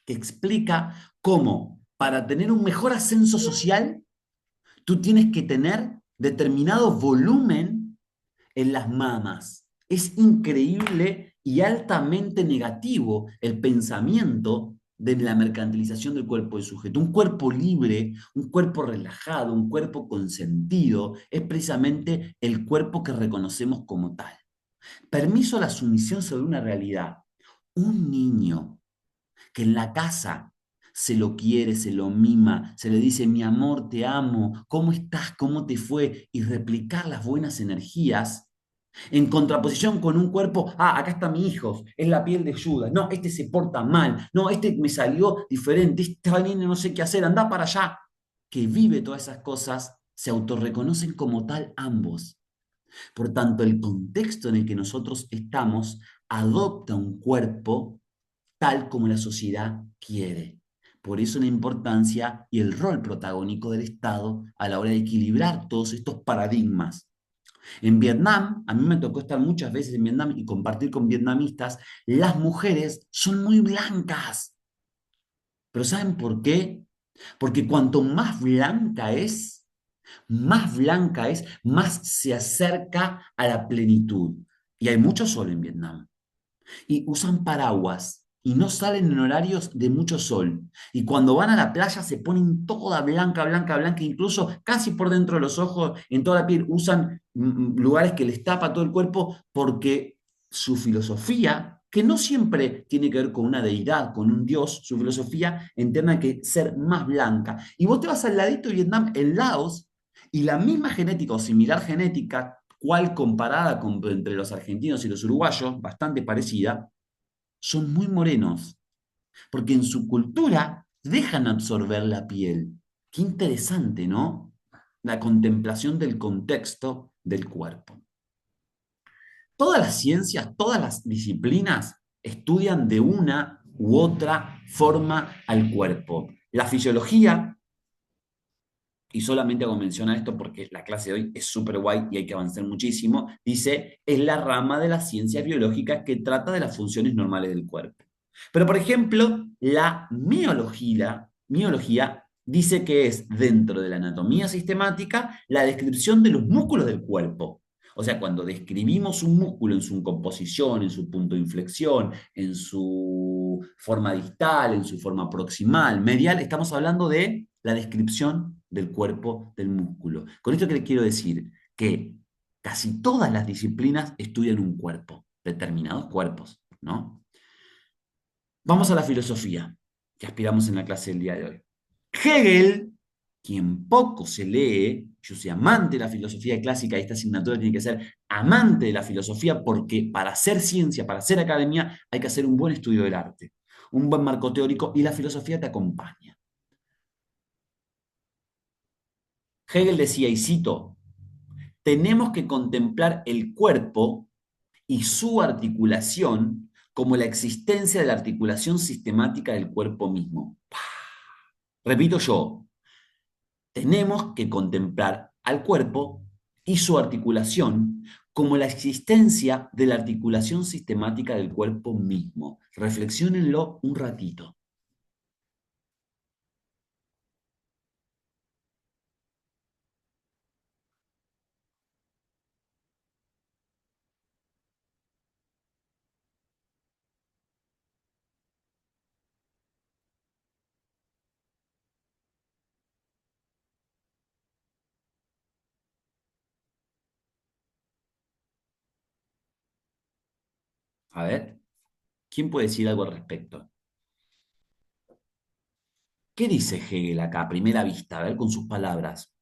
que explica cómo para tener un mejor ascenso social, tú tienes que tener determinado volumen en las mamas. Es increíble y altamente negativo el pensamiento de la mercantilización del cuerpo del sujeto. Un cuerpo libre, un cuerpo relajado, un cuerpo consentido, es precisamente el cuerpo que reconocemos como tal. Permiso a la sumisión sobre una realidad. Un niño que en la casa se lo quiere, se lo mima, se le dice, mi amor, te amo, ¿cómo estás? ¿Cómo te fue? Y replicar las buenas energías en contraposición con un cuerpo, ah, acá está mi hijo, es la piel de Judas, no, este se porta mal, no, este me salió diferente, este viene no sé qué hacer, anda para allá. Que vive todas esas cosas, se autorreconocen como tal ambos. Por tanto, el contexto en el que nosotros estamos adopta un cuerpo tal como la sociedad quiere. Por eso la importancia y el rol protagónico del Estado a la hora de equilibrar todos estos paradigmas. En Vietnam, a mí me tocó estar muchas veces en Vietnam y compartir con vietnamistas, las mujeres son muy blancas. ¿Pero saben por qué? Porque cuanto más blanca es, más se acerca a la plenitud. Y hay mucho sol en Vietnam. Y usan paraguas y no salen en horarios de mucho sol. Y cuando van a la playa se ponen toda blanca, blanca, blanca, incluso casi por dentro de los ojos, en toda la piel, usan lugares que les tapa todo el cuerpo porque su filosofía, que no siempre tiene que ver con una deidad, con un dios, su filosofía entiende que ser más blanca. Y vos te vas al ladito de Vietnam, en Laos, y la misma genética o similar genética cual comparada entre los argentinos y los uruguayos, bastante parecida, son muy morenos, porque en su cultura dejan absorber la piel. Qué interesante, ¿no? La contemplación del contexto del cuerpo. Todas las ciencias, todas las disciplinas estudian de una u otra forma al cuerpo. La fisiología, y solamente hago mención a esto porque la clase de hoy es súper guay y hay que avanzar muchísimo, dice, es la rama de las ciencias biológicas que trata de las funciones normales del cuerpo. Pero, por ejemplo, la miología dice que es, dentro de la anatomía sistemática, la descripción de los músculos del cuerpo. O sea, cuando describimos un músculo en su composición, en su punto de inflexión, en su forma distal, en su forma proximal, medial, estamos hablando de la descripción del cuerpo del músculo. Con esto, ¿qué les quiero decir? Que casi todas las disciplinas estudian un cuerpo, determinados cuerpos, ¿no? Vamos a la filosofía, que aspiramos en la clase del día de hoy. Hegel, quien poco se lee, yo soy amante de la filosofía clásica y esta asignatura tiene que ser amante de la filosofía porque para hacer ciencia, para hacer academia, hay que hacer un buen estudio del arte, un buen marco teórico y la filosofía te acompaña. Hegel decía, y cito, tenemos que contemplar el cuerpo y su articulación como la existencia de la articulación sistemática del cuerpo mismo. Repito yo, tenemos que contemplar al cuerpo y su articulación como la existencia de la articulación sistemática del cuerpo mismo. Reflexionenlo un ratito. A ver, ¿quién puede decir algo al respecto? ¿Qué dice Hegel acá a primera vista? A ver, con sus palabras.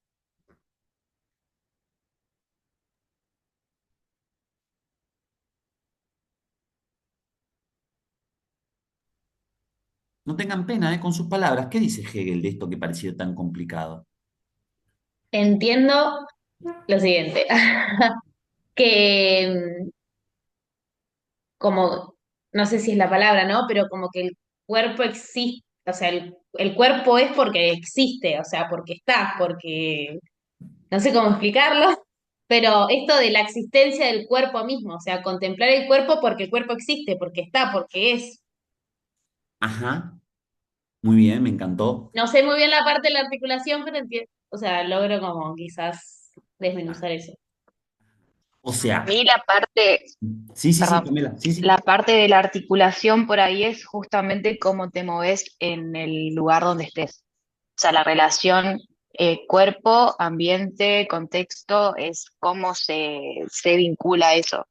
No tengan pena, con sus palabras. ¿Qué dice Hegel de esto que parecía tan complicado? Entiendo lo siguiente, que como, no sé si es la palabra, ¿no? Pero como que el cuerpo existe, o sea, el cuerpo es porque existe, o sea, porque está, porque, no sé cómo explicarlo, pero esto de la existencia del cuerpo mismo, o sea, contemplar el cuerpo porque el cuerpo existe, porque está, porque es. Ajá, muy bien, me encantó. No sé muy bien la parte de la articulación, pero entiendo, o sea, logro como quizás desmenuzar eso. O A sea, mí la parte, sí, sí, sí, perdón, Pamela, sí, sí. la parte de la articulación por ahí es justamente cómo te moves en el lugar donde estés. O sea, la relación cuerpo, ambiente, contexto, es cómo se vincula eso.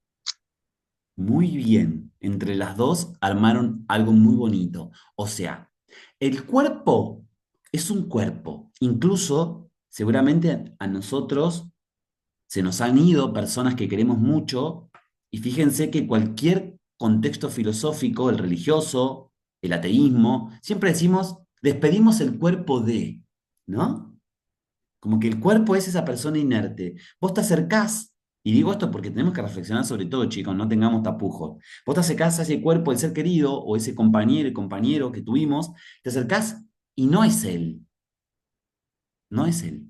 Muy bien, entre las dos armaron algo muy bonito. O sea, el cuerpo es un cuerpo. Incluso, seguramente a nosotros se nos han ido personas que queremos mucho y fíjense que cualquier contexto filosófico, el religioso, el ateísmo, siempre decimos, despedimos el cuerpo de, ¿no? Como que el cuerpo es esa persona inerte. Vos te acercás, y digo esto porque tenemos que reflexionar sobre todo, chicos, no tengamos tapujos. Vos te acercás a ese cuerpo del ser querido o ese compañero y compañero que tuvimos, te acercás y no es él, no es él.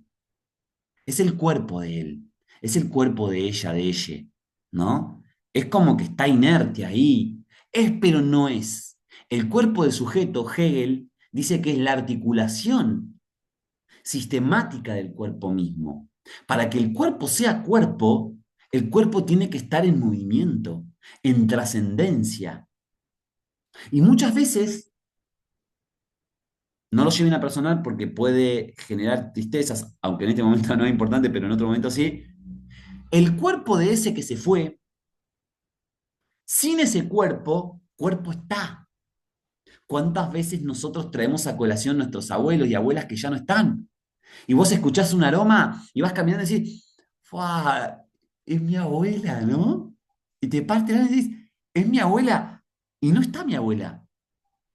Es el cuerpo de él, es el cuerpo de ella, de ella, ¿no? Es como que está inerte ahí. Es, pero no es. El cuerpo del sujeto, Hegel, dice que es la articulación sistemática del cuerpo mismo. Para que el cuerpo sea cuerpo, el cuerpo tiene que estar en movimiento, en trascendencia. Y muchas veces, no lo lleven a personal porque puede generar tristezas, aunque en este momento no es importante, pero en otro momento sí, el cuerpo de ese que se fue, sin ese cuerpo, cuerpo está. ¿Cuántas veces nosotros traemos a colación nuestros abuelos y abuelas que ya no están? Y vos escuchás un aroma y vas caminando y decís, ¡fua! Es mi abuela, ¿no? Y te parte y decís, es mi abuela. Y no está mi abuela,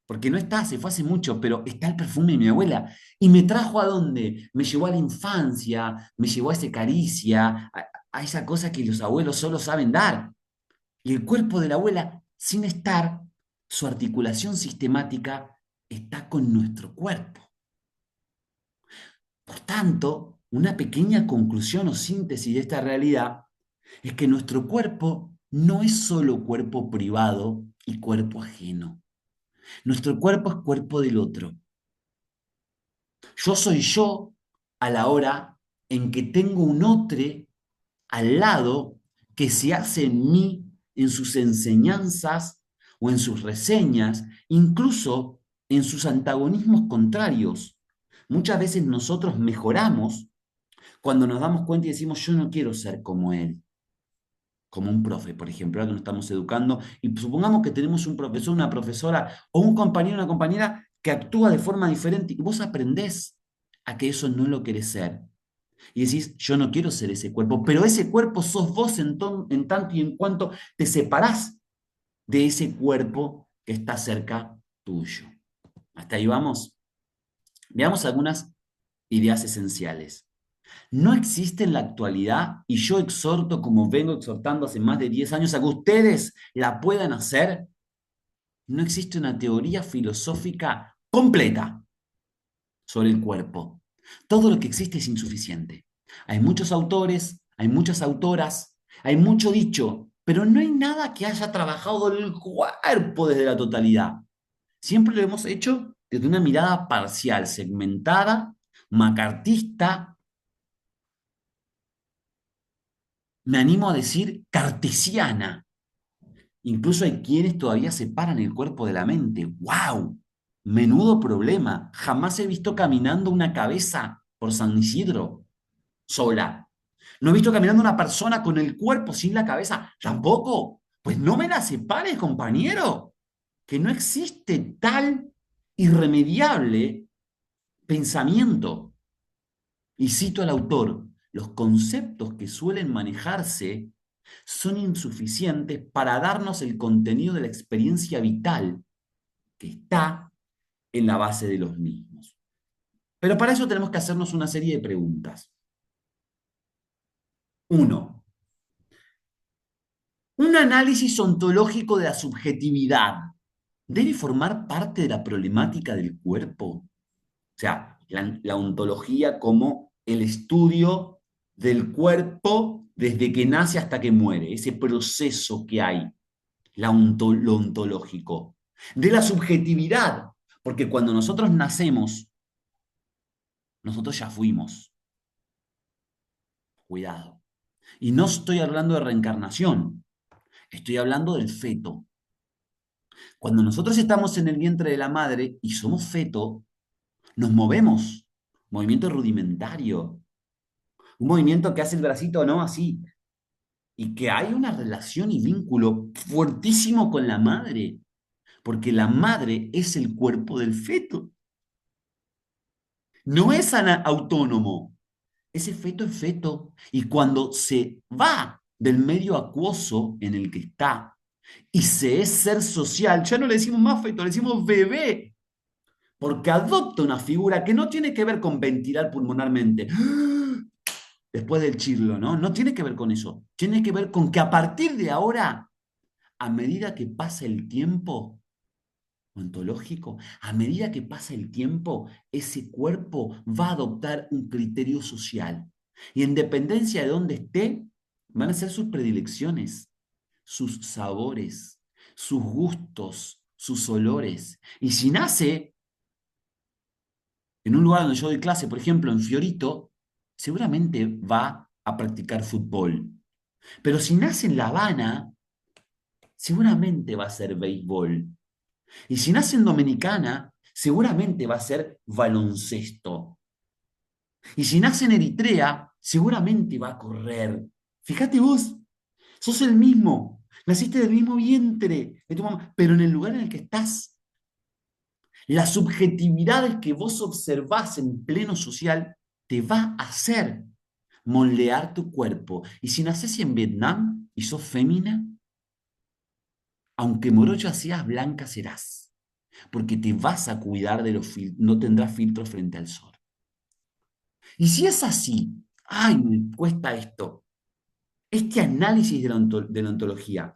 porque no está, se fue hace mucho, pero está el perfume de mi abuela. Y me trajo a dónde? Me llevó a la infancia, me llevó a esa caricia, a esa cosa que los abuelos solo saben dar. Y el cuerpo de la abuela, sin estar, su articulación sistemática está con nuestro cuerpo. Por tanto, una pequeña conclusión o síntesis de esta realidad es que nuestro cuerpo no es solo cuerpo privado y cuerpo ajeno. Nuestro cuerpo es cuerpo del otro. Yo soy yo a la hora en que tengo un otro al lado que se hace en mí, en sus enseñanzas o en sus reseñas, incluso en sus antagonismos contrarios. Muchas veces nosotros mejoramos cuando nos damos cuenta y decimos, yo no quiero ser como él, como un profe, por ejemplo, ahora que nos estamos educando, y supongamos que tenemos un profesor, una profesora o un compañero, una compañera que actúa de forma diferente y vos aprendés a que eso no lo querés ser. Y decís, yo no quiero ser ese cuerpo, pero ese cuerpo sos vos en tanto y en cuanto te separás de ese cuerpo que está cerca tuyo. ¿Hasta ahí vamos? Veamos algunas ideas esenciales. No existe en la actualidad, y yo exhorto, como vengo exhortando hace más de 10 años, a que ustedes la puedan hacer, no existe una teoría filosófica completa sobre el cuerpo. Todo lo que existe es insuficiente. Hay muchos autores, hay muchas autoras, hay mucho dicho, pero no hay nada que haya trabajado el cuerpo desde la totalidad. Siempre lo hemos hecho desde una mirada parcial, segmentada, macartista, me animo a decir cartesiana. Incluso hay quienes todavía separan el cuerpo de la mente. ¡Wow! Menudo problema. Jamás he visto caminando una cabeza por San Isidro sola. No he visto caminando una persona con el cuerpo sin la cabeza. Tampoco. Pues no me la separes, compañero. Que no existe tal irremediable pensamiento. Y cito al autor, los conceptos que suelen manejarse son insuficientes para darnos el contenido de la experiencia vital que está en la base de los mismos. Pero para eso tenemos que hacernos una serie de preguntas. Uno, un análisis ontológico de la subjetividad debe formar parte de la problemática del cuerpo. O sea, la ontología como el estudio del cuerpo desde que nace hasta que muere, ese proceso que hay, lo ontológico. De la subjetividad, porque cuando nosotros nacemos, nosotros ya fuimos. Cuidado. Y no estoy hablando de reencarnación, estoy hablando del feto. Cuando nosotros estamos en el vientre de la madre y somos feto, nos movemos. Movimiento rudimentario. Un movimiento que hace el bracito, ¿no? Así. Y que hay una relación y vínculo fuertísimo con la madre, porque la madre es el cuerpo del feto. No es autónomo. Ese feto es feto. Y cuando se va del medio acuoso en el que está y se es ser social, ya no le decimos más feto, le decimos bebé, porque adopta una figura que no tiene que ver con ventilar pulmonarmente después del chirlo, ¿no? No tiene que ver con eso. Tiene que ver con que a partir de ahora, a medida que pasa el tiempo ontológico, a medida que pasa el tiempo, ese cuerpo va a adoptar un criterio social. Y en dependencia de dónde esté, van a ser sus predilecciones, sus sabores, sus gustos, sus olores. Y si nace en un lugar donde yo doy clase, por ejemplo, en Fiorito, seguramente va a practicar fútbol. Pero si nace en La Habana, seguramente va a ser béisbol. Y si nace en Dominicana, seguramente va a ser baloncesto. Y si nace en Eritrea, seguramente va a correr. Fíjate vos, sos el mismo. Naciste del mismo vientre de tu mamá, pero en el lugar en el que estás. Las subjetividades que vos observás en pleno social te va a hacer moldear tu cuerpo. Y si nacés en Vietnam y sos fémina, aunque morocha seas, blanca serás. Porque te vas a cuidar de los filtros, no tendrás filtros frente al sol. Y si es así, ay, me cuesta esto. Este análisis de la ontología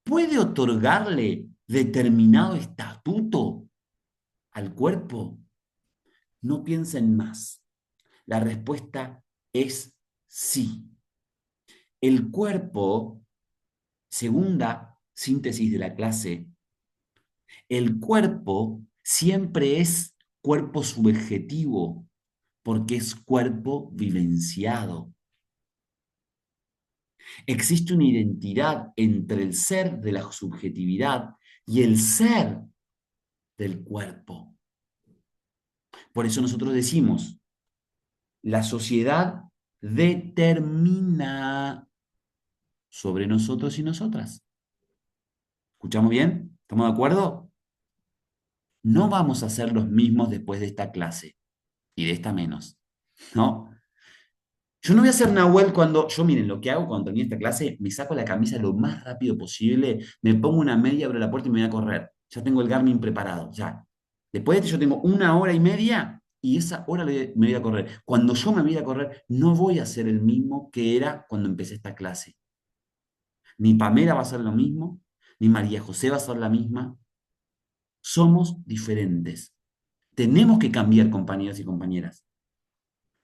puede otorgarle determinado estatuto al cuerpo. No piensen más. La respuesta es sí. El cuerpo, segunda síntesis de la clase, El cuerpo siempre es cuerpo subjetivo, porque es cuerpo vivenciado. Existe una identidad entre el ser de la subjetividad y el ser del cuerpo. Por eso nosotros decimos, la sociedad determina sobre nosotros y nosotras. ¿Escuchamos bien? ¿Estamos de acuerdo? No vamos a ser los mismos después de esta clase y de esta menos, ¿no? Yo no voy a ser Nahuel cuando, yo miren, lo que hago cuando termine esta clase, me saco la camisa lo más rápido posible, me pongo una media, abro la puerta y me voy a correr. Ya tengo el Garmin preparado, ya. Después de esto yo tengo 1 hora y media y esa hora me voy a correr. Cuando yo me voy a correr, no voy a ser el mismo que era cuando empecé esta clase. Ni Pamela va a ser lo mismo, ni María José va a ser la misma. Somos diferentes. Tenemos que cambiar, compañeros y compañeras.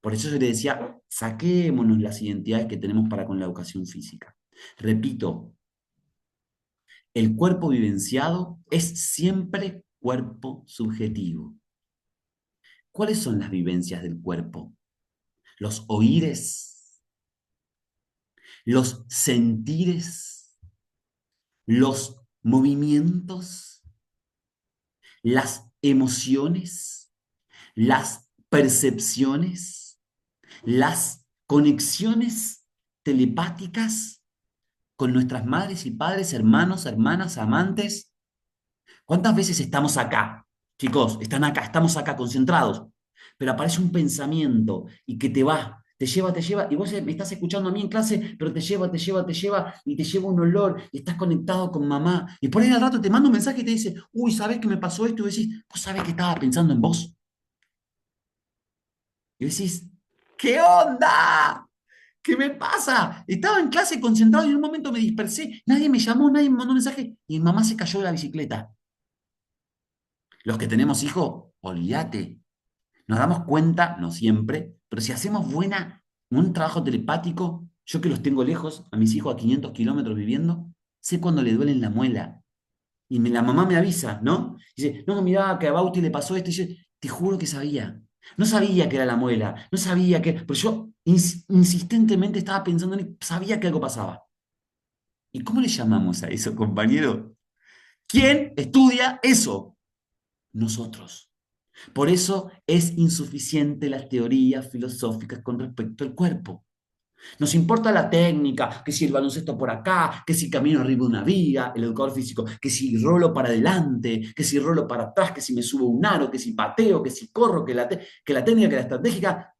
Por eso yo le decía, saquémonos las identidades que tenemos para con la educación física. Repito, el cuerpo vivenciado es siempre cuerpo subjetivo. ¿Cuáles son las vivencias del cuerpo? Los oíres, los sentires, los movimientos, las emociones, las percepciones, las conexiones telepáticas con nuestras madres y padres, hermanos, hermanas, amantes. ¿Cuántas veces estamos acá? Chicos, están acá, estamos acá concentrados, pero aparece un pensamiento y que te lleva, y vos me estás escuchando a mí en clase, pero y te lleva un olor, y estás conectado con mamá, y por ahí al rato te manda un mensaje y te dice, uy, ¿sabés que me pasó esto? Y vos decís, ¿vos sabés que estaba pensando en vos? Y decís, ¿qué onda? ¿Qué me pasa? Estaba en clase concentrado y en un momento me dispersé. Nadie me llamó, nadie me mandó un mensaje y mi mamá se cayó de la bicicleta. Los que tenemos hijos, olvídate. Nos damos cuenta, no siempre, pero si hacemos un trabajo telepático, yo que los tengo lejos, a mis hijos a 500 kilómetros viviendo, sé cuando le duelen la muela. Y la mamá me avisa, ¿no? Dice, no, mira, que a Bauti le pasó esto. Y yo, te juro que sabía. No sabía que era la muela, no sabía que... Pero yo insistentemente estaba pensando sabía que algo pasaba. ¿Y cómo le llamamos a eso, compañero? ¿Quién estudia eso? Nosotros. Por eso es insuficiente las teorías filosóficas con respecto al cuerpo. Nos importa la técnica, que si el baloncesto por acá, que si camino arriba de una viga, el educador físico, que si rolo para adelante, que si rolo para atrás, que si me subo un aro, que si pateo, que si corro, que la técnica, que la estratégica.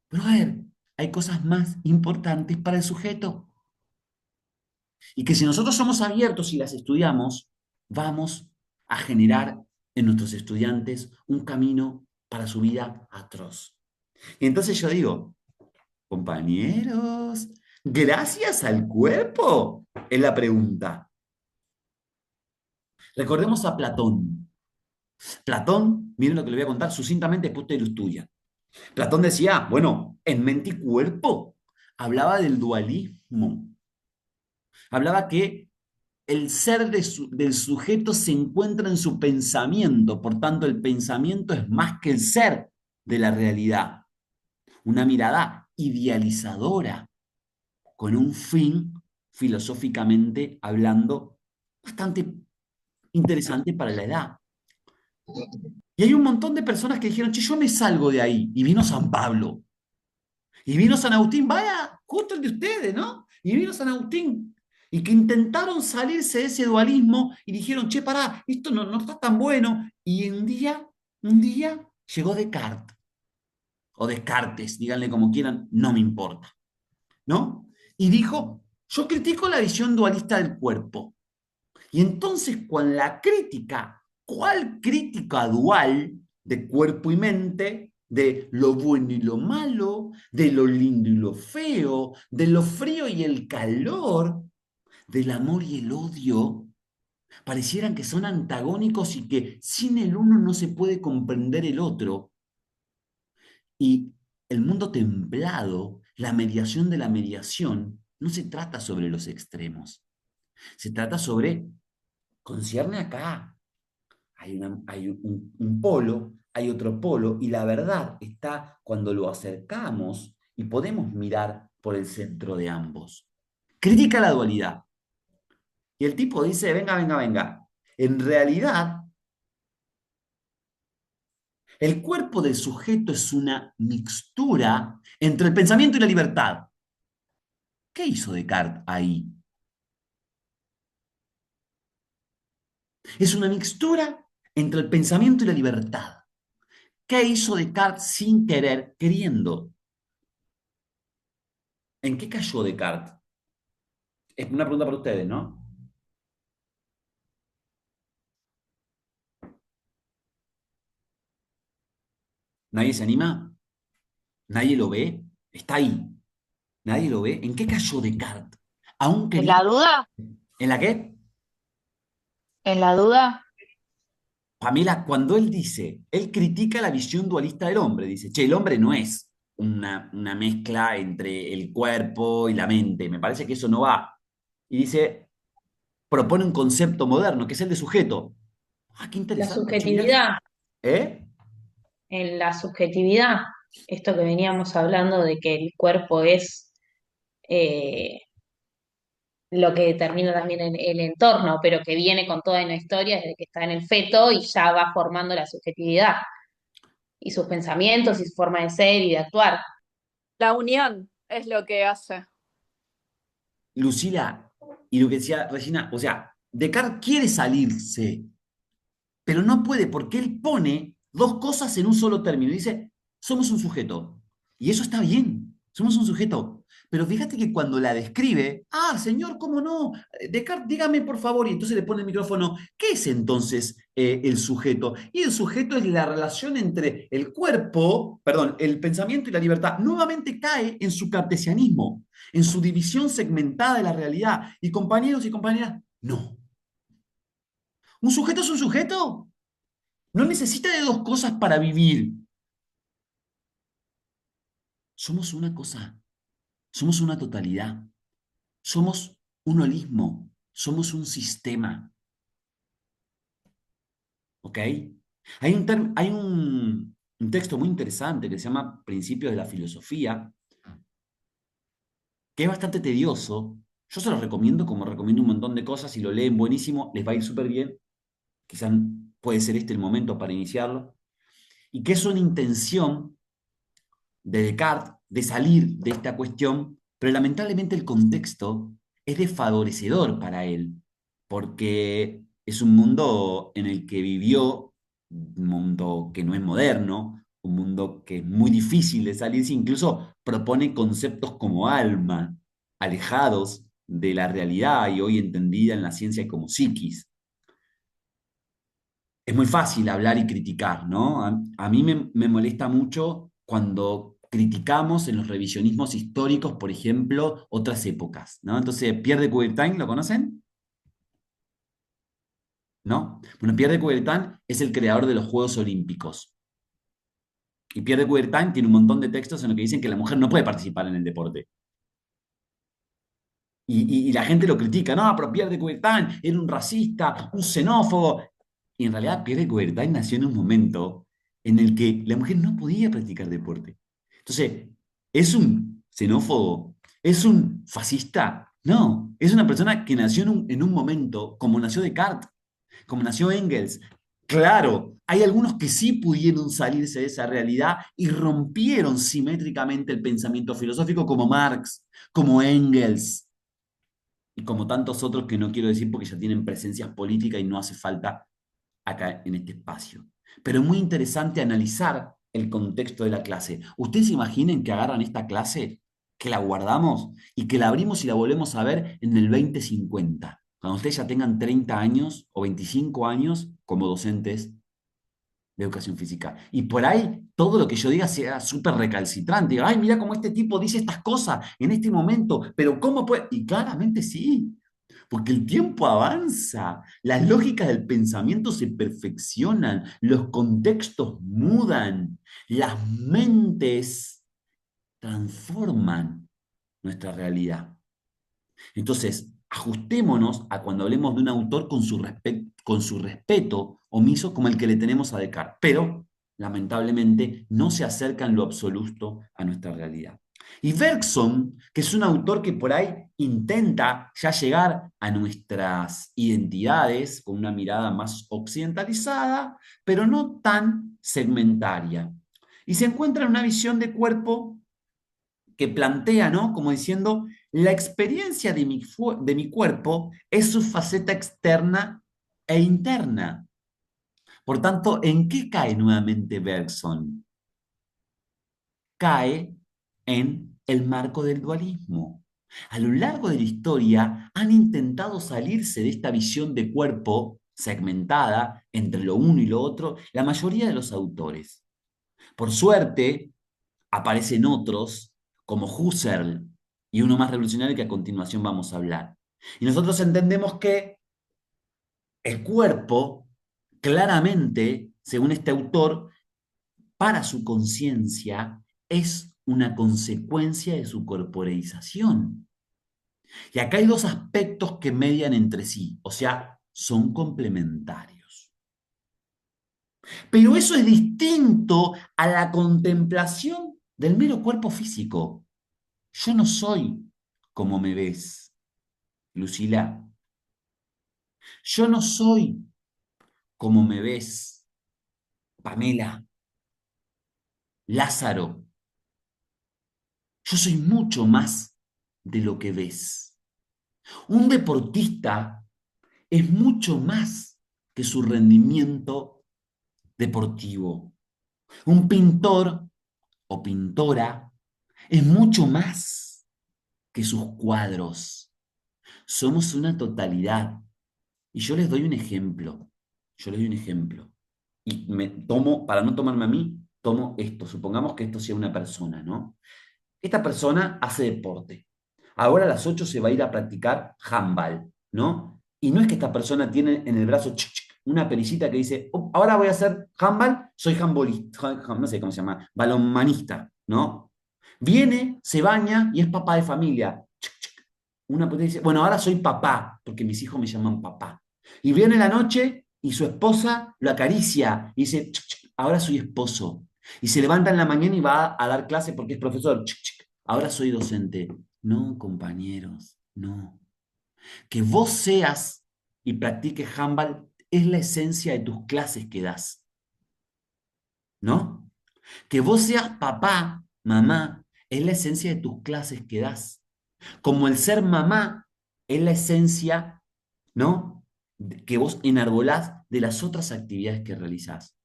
Pero a ver, hay cosas más importantes para el sujeto. Y que si nosotros somos abiertos y las estudiamos, vamos a generar en nuestros estudiantes un camino para su vida atroz. Y entonces yo digo, compañeros, gracias al cuerpo, es la pregunta. Recordemos a Platón. Platón, miren lo que le voy a contar sucintamente, después ustedes lo estudian. Platón decía, bueno, en mente y cuerpo. Hablaba del dualismo. Hablaba que el ser del sujeto se encuentra en su pensamiento, por tanto el pensamiento es más que el ser de la realidad. Una mirada idealizadora, con un fin, filosóficamente hablando, bastante interesante para la edad. Y hay un montón de personas que dijeron, che, yo me salgo de ahí. Y vino San Pablo. Y vino San Agustín, vaya, justo el de ustedes, ¿no? Y vino San Agustín. Y que intentaron salirse de ese dualismo y dijeron, che, pará, esto no está tan bueno. Y un día llegó Descartes, o Descartes, díganle como quieran, no me importa, ¿no? Y dijo, yo critico la visión dualista del cuerpo. Y entonces, con la crítica, ¿cuál crítica dual de cuerpo y mente? De lo bueno y lo malo, de lo lindo y lo feo, de lo frío y el calor, del amor y el odio, parecieran que son antagónicos y que sin el uno no se puede comprender el otro. Y el mundo templado, la mediación de la mediación, no se trata sobre los extremos. Se trata sobre, concierne acá. hay un polo, hay otro polo, y la verdad está cuando lo acercamos y podemos mirar por el centro de ambos. Critica la dualidad. Y el tipo dice, venga, venga, venga. En realidad, el cuerpo del sujeto es una mixtura entre el pensamiento y la libertad. ¿Qué hizo Descartes ahí? Es una mixtura entre el pensamiento y la libertad. ¿Qué hizo Descartes sin querer, queriendo? ¿En qué cayó Descartes? Es una pregunta para ustedes, ¿no? ¿Nadie se anima? ¿Nadie lo ve? Está ahí. ¿Nadie lo ve? ¿En qué cayó Descartes? Aún ¿En la queriendo... duda? ¿En la qué? ¿En la duda? Pamela, cuando él dice, él critica la visión dualista del hombre, dice, che, el hombre no es una mezcla entre el cuerpo y la mente, me parece que eso no va. Y dice, propone un concepto moderno, que es el de sujeto. Ah, qué La interesante, che, mirá. subjetividad, ¿Eh? en la subjetividad, esto que veníamos hablando de que el cuerpo es eh, lo que determina también el entorno, pero que viene con toda una historia desde que está en el feto y ya va formando la subjetividad y sus pensamientos y su forma de ser y de actuar. La unión es lo que hace. Lucila, y lo que decía Regina, o sea, Descartes quiere salirse, pero no puede porque él pone dos cosas en un solo término. Dice, somos un sujeto. Y eso está bien, somos un sujeto. Pero fíjate que cuando la describe, señor, ¿cómo no? Descartes, dígame por favor, y entonces le pone el micrófono, ¿qué es entonces el sujeto? Y el sujeto es la relación entre el cuerpo, perdón, el pensamiento y la libertad. Nuevamente cae en su cartesianismo, en su división segmentada de la realidad. Y compañeros y compañeras, no. ¿Un sujeto es un sujeto? No necesita de dos cosas para vivir. Somos una cosa, somos una totalidad, somos un holismo, somos un sistema. ¿Ok? Hay un texto muy interesante que se llama Principios de la Filosofía, que es bastante tedioso. Yo se lo recomiendo, como recomiendo un montón de cosas, si lo leen buenísimo, les va a ir súper bien. Quizás puede ser este el momento para iniciarlo. Y que es una intención de Descartes de salir de esta cuestión, pero lamentablemente el contexto es desfavorecedor para él, porque es un mundo en el que vivió, un mundo que no es moderno, un mundo que es muy difícil de salirse, incluso propone conceptos como alma, alejados de la realidad y hoy entendida en la ciencia como psiquis. Es muy fácil hablar y criticar, ¿no? A mí me molesta mucho cuando criticamos en los revisionismos históricos, por ejemplo, otras épocas, ¿no? Entonces, Pierre de Coubertin, ¿lo conocen? ¿No? Bueno, Pierre de Coubertin es el creador de los Juegos Olímpicos. Y Pierre de Coubertin tiene un montón de textos en los que dicen que la mujer no puede participar en el deporte. Y la gente lo critica, no, pero Pierre de Coubertin era un racista, un xenófobo. Y en realidad Pierre de Coubertin nació en un momento en el que la mujer no podía practicar deporte. Entonces, ¿es un xenófobo? ¿Es un fascista? No, es una persona que nació en un momento como nació Descartes, como nació Engels. Claro, hay algunos que sí pudieron salirse de esa realidad y rompieron simétricamente el pensamiento filosófico como Marx, como Engels y como tantos otros que no quiero decir porque ya tienen presencias políticas y no hace falta acá en este espacio. Pero es muy interesante analizar el contexto de la clase. Ustedes se imaginen que agarran esta clase, que la guardamos y que la abrimos y la volvemos a ver en el 2050, cuando ustedes ya tengan 30 años o 25 años como docentes de educación física. Y por ahí todo lo que yo diga sea súper recalcitrante. Diga, ay, mira cómo este tipo dice estas cosas en este momento, pero ¿cómo puede? Y claramente sí, porque el tiempo avanza, las lógicas del pensamiento se perfeccionan, los contextos mudan, las mentes transforman nuestra realidad. Entonces, ajustémonos a cuando hablemos de un autor con su respeto omiso como el que le tenemos a Descartes, pero lamentablemente no se acerca en lo absoluto a nuestra realidad. Y Bergson, que es un autor que por ahí intenta ya llegar a nuestras identidades con una mirada más occidentalizada, pero no tan segmentaria. Y se encuentra en una visión de cuerpo que plantea, ¿no? Como diciendo, la experiencia de mi cuerpo es su faceta externa e interna. Por tanto, ¿en qué cae nuevamente Bergson? Cae en el marco del dualismo. A lo largo de la historia han intentado salirse de esta visión de cuerpo segmentada entre lo uno y lo otro la mayoría de los autores. Por suerte, aparecen otros como Husserl y uno más revolucionario que a continuación vamos a hablar. Y nosotros entendemos que el cuerpo, claramente, según este autor, para su conciencia es una consecuencia de su corporeización. Y acá hay dos aspectos que median entre sí, o sea, son complementarios. Pero eso es distinto a la contemplación del mero cuerpo físico. Yo no soy como me ves, Lucila. Yo no soy como me ves, Pamela, Lázaro. Yo soy mucho más de lo que ves. Un deportista es mucho más que su rendimiento deportivo. Un pintor o pintora es mucho más que sus cuadros. Somos una totalidad. Y yo les doy un ejemplo. Yo les doy un ejemplo. Y me tomo, para no tomarme a mí, tomo esto. Supongamos que esto sea una persona, ¿no? Esta persona hace deporte. Ahora a las 8 se va a ir a practicar handball, ¿no? Y no es que esta persona tiene en el brazo una perillita que dice, "Oh, ahora voy a hacer handball, soy handballista, no sé cómo se llama, balonmanista, ¿no? Viene, se baña y es papá de familia. Una persona dice, bueno, ahora soy papá, porque mis hijos me llaman papá. Y viene la noche y su esposa lo acaricia y dice, ahora soy esposo. Y se levanta en la mañana y va a dar clase porque es profesor. Ahora soy docente. No, compañeros, no. Que vos seas y practiques handball es la esencia de tus clases que das, ¿no? Que vos seas papá, mamá, es la esencia de tus clases que das. Como el ser mamá es la esencia, ¿no? Que vos enarbolás de las otras actividades que realizás.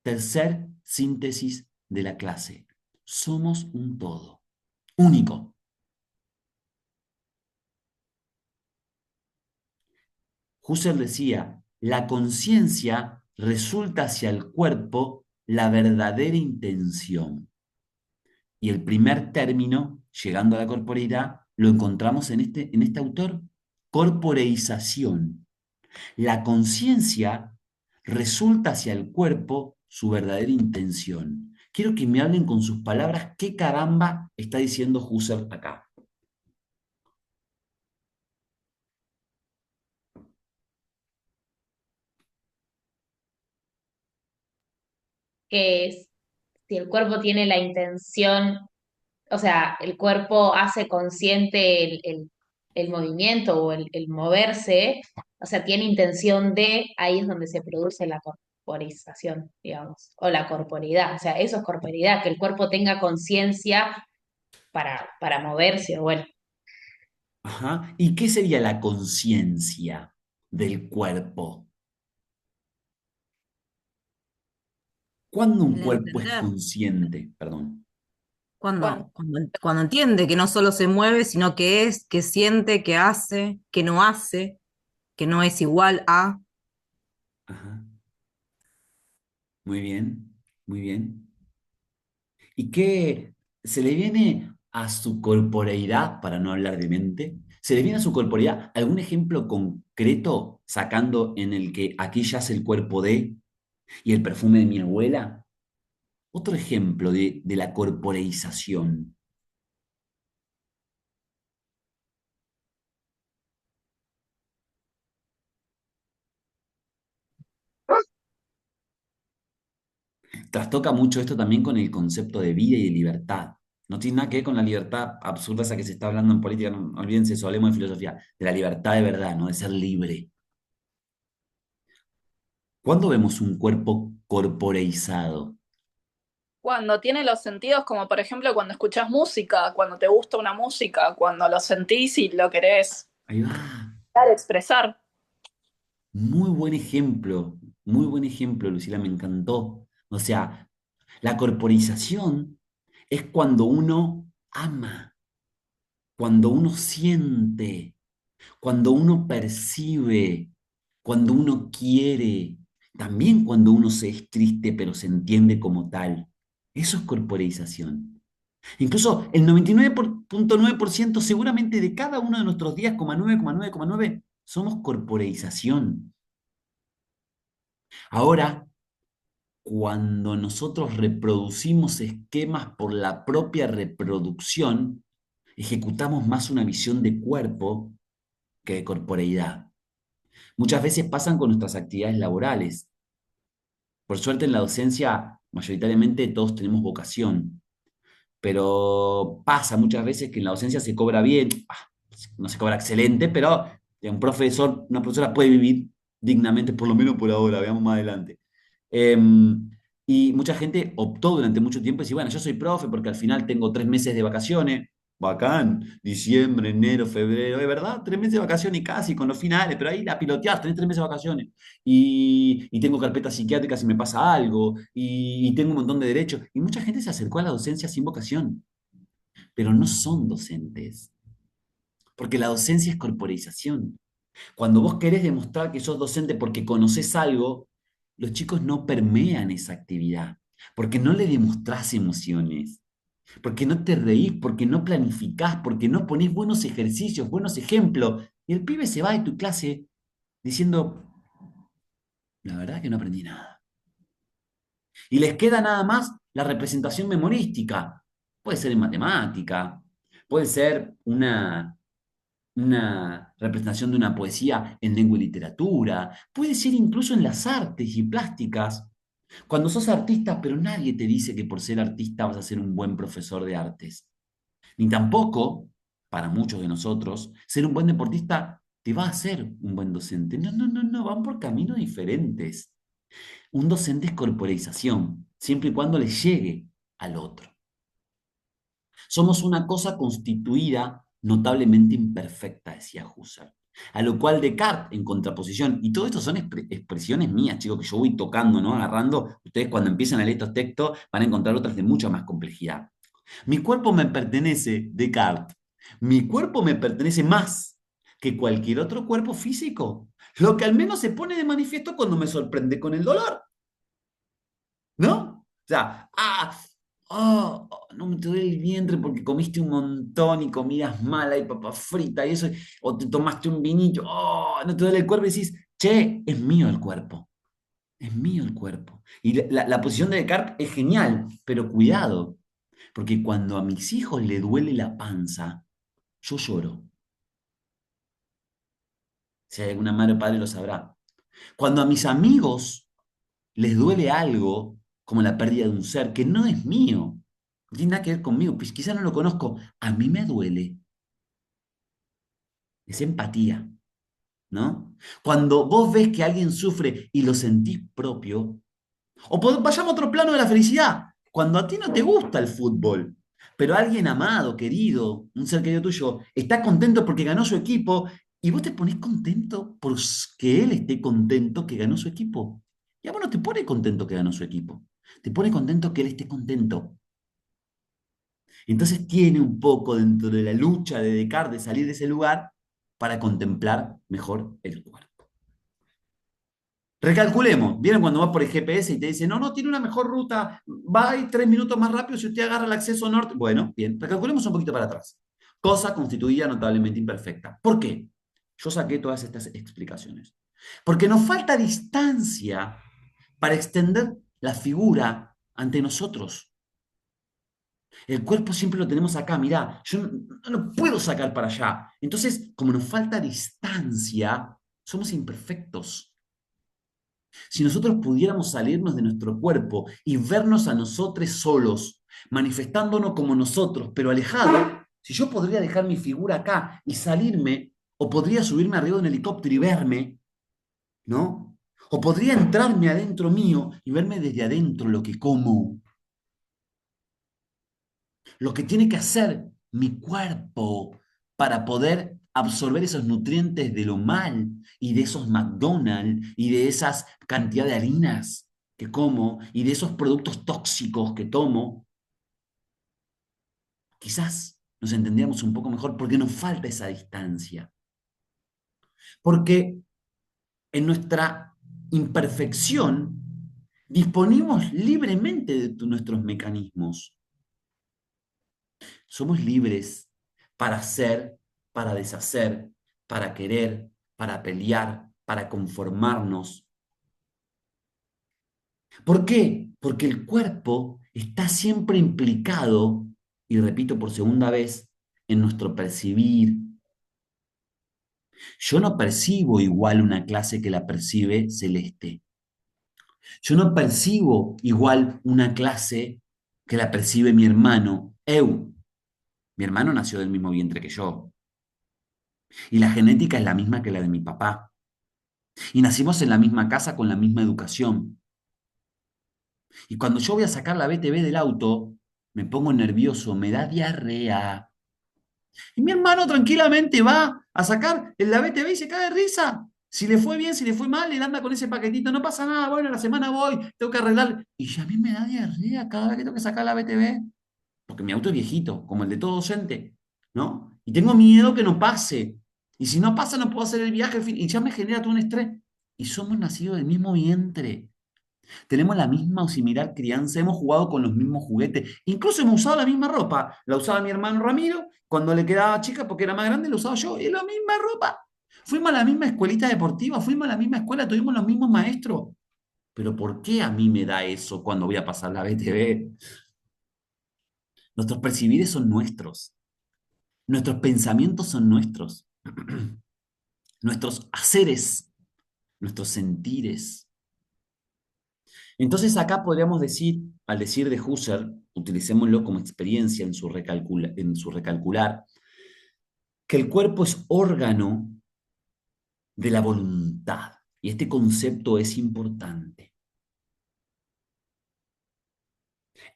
Tercer síntesis de la clase. Somos un todo, único. Husserl decía, la conciencia resulta hacia el cuerpo la verdadera intención. Y el primer término, llegando a la corporeidad, lo encontramos en este autor, corporeización. La conciencia resulta hacia el cuerpo su verdadera intención. Quiero que me hablen con sus palabras qué caramba está diciendo Husserl acá. Que es, si el cuerpo tiene la intención, o sea, el cuerpo hace consciente el movimiento o el moverse, o sea, tiene intención de, ahí es donde se produce la corporización, digamos, o la corporidad, o sea, eso es corporidad, que el cuerpo tenga conciencia para moverse, o bueno, Ajá. ¿Y qué sería la conciencia del cuerpo? ¿Cuándo un El cuerpo es entender, consciente? Perdón. cuando, cuando entiende que no solo se mueve, sino que es, que siente, que hace, que no es igual a. Ajá. Muy bien, muy bien. ¿Y qué se le viene a su corporeidad, para no hablar de mente? ¿Se le viene a su corporeidad algún ejemplo concreto sacando en el que aquí yace el cuerpo de y el perfume de mi abuela? Otro ejemplo de la corporeización. trastoca mucho esto también con el concepto de vida y de libertad. No tiene nada que ver con la libertad absurda esa que se está hablando en política, no olvídense eso, hablemos de filosofía, de la libertad de verdad, ¿no? De ser libre. ¿Cuándo vemos un cuerpo corporeizado? Cuando tiene los sentidos, como por ejemplo cuando escuchás música, cuando te gusta una música, cuando lo sentís y lo querés Ahí va. dar, expresar. Muy buen ejemplo, Lucila, me encantó. O sea, la corporización es cuando uno ama, cuando uno siente, cuando uno percibe, cuando uno quiere, también cuando uno se es triste pero se entiende como tal. Eso es corporeización. Incluso el 99,9% seguramente de cada uno de nuestros días, 9,9,9, somos corporeización. Ahora, cuando nosotros reproducimos esquemas por la propia reproducción, ejecutamos más una visión de cuerpo que de corporeidad. Muchas veces pasan con nuestras actividades laborales. Por suerte en la docencia, mayoritariamente todos tenemos vocación, pero pasa muchas veces que en la docencia se cobra bien, no se cobra excelente, pero un profesor, una profesora puede vivir dignamente, por lo menos por ahora, veamos más adelante. Y mucha gente optó durante mucho tiempo y decir, bueno, yo soy profe porque al final tengo 3 meses de vacaciones, bacán, diciembre, enero, febrero, es verdad, 3 meses de vacaciones y casi con los finales, pero ahí la piloteás, tenés 3 meses de vacaciones. Y tengo carpeta psiquiátrica si me pasa algo, y tengo un montón de derechos. Y mucha gente se acercó a la docencia sin vocación, pero no son docentes, porque la docencia es corporización. Cuando vos querés demostrar que sos docente porque conoces algo, los chicos no permean esa actividad, porque no le demostrás emociones, porque no te reís, porque no planificás, porque no ponés buenos ejercicios, buenos ejemplos, y el pibe se va de tu clase diciendo, la verdad que no aprendí nada. Y les queda nada más la representación memorística. Puede ser en matemática, puede ser una representación de una poesía en lengua y literatura, puede ser incluso en las artes y plásticas. Cuando sos artista, pero nadie te dice que por ser artista vas a ser un buen profesor de artes. Ni tampoco, para muchos de nosotros, ser un buen deportista te va a hacer un buen docente. No, no, no, no, van por caminos diferentes. Un docente es corporización, siempre y cuando le llegue al otro. Somos una cosa constituida notablemente imperfecta, decía Husserl. A lo cual Descartes, en contraposición, y todo esto son expresiones mías, chicos, que yo voy tocando, ¿no? Agarrando, ustedes cuando empiezan a leer estos textos van a encontrar otras de mucha más complejidad. Mi cuerpo me pertenece, Descartes, mi cuerpo me pertenece más que cualquier otro cuerpo físico, lo que al menos se pone de manifiesto cuando me sorprende con el dolor, ¿no? O sea, no me te duele el vientre porque comiste un montón y comidas malas y papas fritas y eso, o te tomaste un vinillo, no te duele el cuerpo y decís, che, es mío el cuerpo, es mío el cuerpo. Y la posición de Descartes es genial, pero cuidado, porque cuando a mis hijos le duele la panza, yo lloro. Si hay alguna madre o padre lo sabrá. Cuando a mis amigos les duele algo, como la pérdida de un ser que no es mío, no tiene nada que ver conmigo, pues quizá no lo conozco, a mí me duele. Es empatía, ¿no? Cuando vos ves que alguien sufre y lo sentís propio, vayamos a otro plano de la felicidad. Cuando a ti no te gusta el fútbol, pero alguien amado, querido, un ser querido tuyo, está contento porque ganó su equipo y vos te ponés contento porque él esté contento que ganó su equipo. Y a vos no te pone contento que ganó su equipo. Te pone contento que él esté contento. Entonces tiene un poco dentro de la lucha de Descartes de salir de ese lugar para contemplar mejor el cuerpo. Recalculemos, ¿vieron cuando vas por el GPS y te dice, no, no, tiene una mejor ruta, va y 3 minutos más rápido si usted agarra el acceso norte? Bueno, bien, recalculemos un poquito para atrás. Cosa constituida notablemente imperfecta. ¿Por qué? Yo saqué todas estas explicaciones. Porque nos falta distancia para extender la figura ante nosotros. El cuerpo siempre lo tenemos acá, mirá, yo no lo puedo sacar para allá. Entonces, como nos falta distancia, somos imperfectos. Si nosotros pudiéramos salirnos de nuestro cuerpo y vernos a nosotros solos, manifestándonos como nosotros, pero alejados, si yo podría dejar mi figura acá y salirme, o podría subirme arriba de un helicóptero y verme, ¿no? O podría entrarme adentro mío y verme desde adentro lo que como, lo que tiene que hacer mi cuerpo para poder absorber esos nutrientes de lo mal y de esos McDonald's y de esas cantidad de harinas que como y de esos productos tóxicos que tomo, quizás nos entendíamos un poco mejor porque nos falta esa distancia. Porque en nuestra imperfección disponemos libremente de nuestros mecanismos. Somos libres para hacer, para deshacer, para querer, para pelear, para conformarnos. ¿Por qué? Porque el cuerpo está siempre implicado, y repito por segunda vez, en nuestro percibir. Yo no percibo igual una clase que la percibe Celeste. Yo no percibo igual una clase que la percibe mi hermano, Eu. Mi hermano nació del mismo vientre que yo. Y la genética es la misma que la de mi papá. Y nacimos en la misma casa con la misma educación. Y cuando yo voy a sacar la BTV del auto, me pongo nervioso, me da diarrea. Y mi hermano tranquilamente va a sacar la BTV y se cae de risa. Si le fue bien, si le fue mal, él anda con ese paquetito, no pasa nada, bueno, la semana voy, tengo que arreglar. Y ya a mí me da diarrea cada vez que tengo que sacar la BTV. Porque mi auto es viejito, como el de todo docente, ¿no? Y tengo miedo que no pase. Y si no pasa, no puedo hacer el viaje, y ya me genera todo un estrés. Y somos nacidos del mismo vientre. Tenemos la misma o similar crianza, hemos jugado con los mismos juguetes, incluso hemos usado la misma ropa. La usaba mi hermano Ramiro, cuando le quedaba chica porque era más grande, la usaba yo, y la misma ropa. Fuimos a la misma escuelita deportiva, fuimos a la misma escuela, tuvimos los mismos maestros. Pero ¿por qué a mí me da eso cuando voy a pasar la BTV? Nuestros percibires son nuestros. Nuestros pensamientos son nuestros. Nuestros haceres, nuestros sentires. Entonces acá podríamos decir, al decir de Husserl, utilicémoslo como experiencia en en su recalcular, que el cuerpo es órgano de la voluntad. Y este concepto es importante.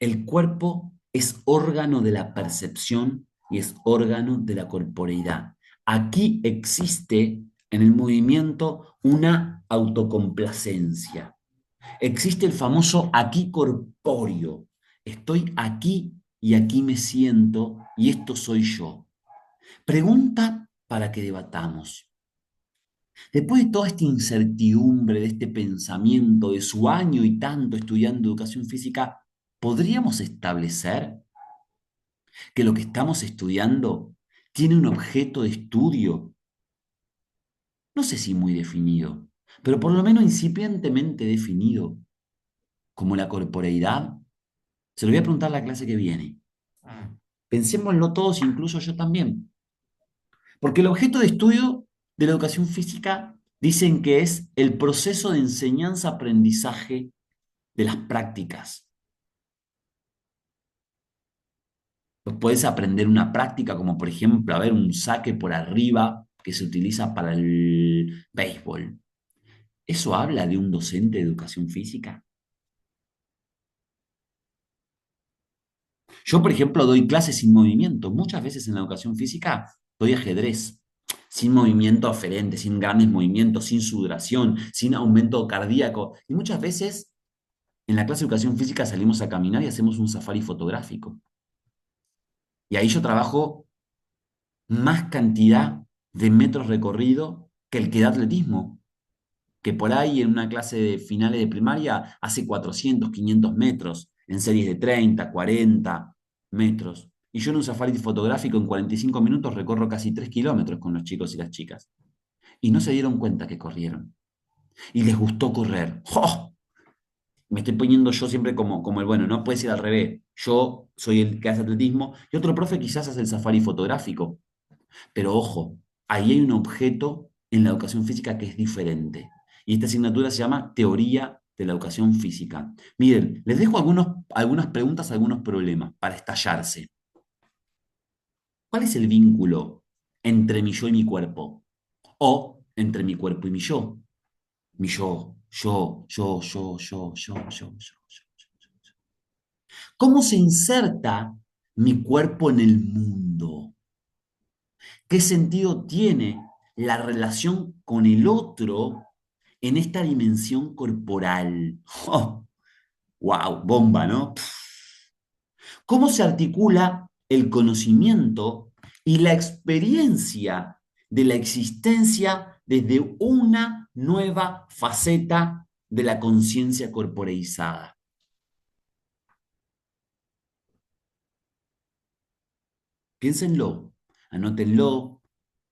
El cuerpo es órgano de la percepción y es órgano de la corporeidad. Aquí existe en el movimiento una autocomplacencia. Existe el famoso aquí corpóreo. Estoy aquí y aquí me siento y esto soy yo. Pregunta para que debatamos. Después de toda esta incertidumbre, de este pensamiento, de su año y tanto estudiando educación física, ¿podríamos establecer que lo que estamos estudiando tiene un objeto de estudio? No sé si muy definido, pero por lo menos incipientemente definido, como la corporeidad. Se lo voy a preguntar la clase que viene. Pensémoslo todos, incluso yo también. Porque el objeto de estudio de la educación física dicen que es el proceso de enseñanza-aprendizaje de las prácticas. Pues puedes aprender una práctica como por ejemplo, a ver, un saque por arriba que se utiliza para el béisbol. ¿Eso habla de un docente de educación física? Yo, por ejemplo, doy clases sin movimiento. Muchas veces en la educación física doy ajedrez, sin movimiento aferente, sin grandes movimientos, sin sudoración, sin aumento cardíaco. Y muchas veces en la clase de educación física salimos a caminar y hacemos un safari fotográfico. Y ahí yo trabajo más cantidad de metros recorridos que el que da atletismo, que por ahí en una clase de finales de primaria hace 400, 500 metros, en series de 30, 40 metros. Y yo en un safari fotográfico en 45 minutos recorro casi 3 kilómetros con los chicos y las chicas. Y no se dieron cuenta que corrieron. Y les gustó correr. ¡Oh! Me estoy poniendo yo siempre como el bueno, no puede ser al revés. Yo soy el que hace atletismo y otro profe quizás hace el safari fotográfico. Pero ojo, ahí hay un objeto en la educación física que es diferente. Y esta asignatura se llama Teoría de la Educación Física. Miren, les dejo algunas preguntas, algunos problemas para estallarse. ¿Cuál es el vínculo entre mi yo y mi cuerpo? O entre mi cuerpo y mi yo. Mi yo. ¿Cómo se inserta mi cuerpo en el mundo? ¿Qué sentido tiene la relación con el otro en esta dimensión corporal? Oh, wow, bomba, ¿no? ¿Cómo se articula el conocimiento y la experiencia de la existencia desde una nueva faceta de la conciencia corporeizada? Piénsenlo, anótenlo,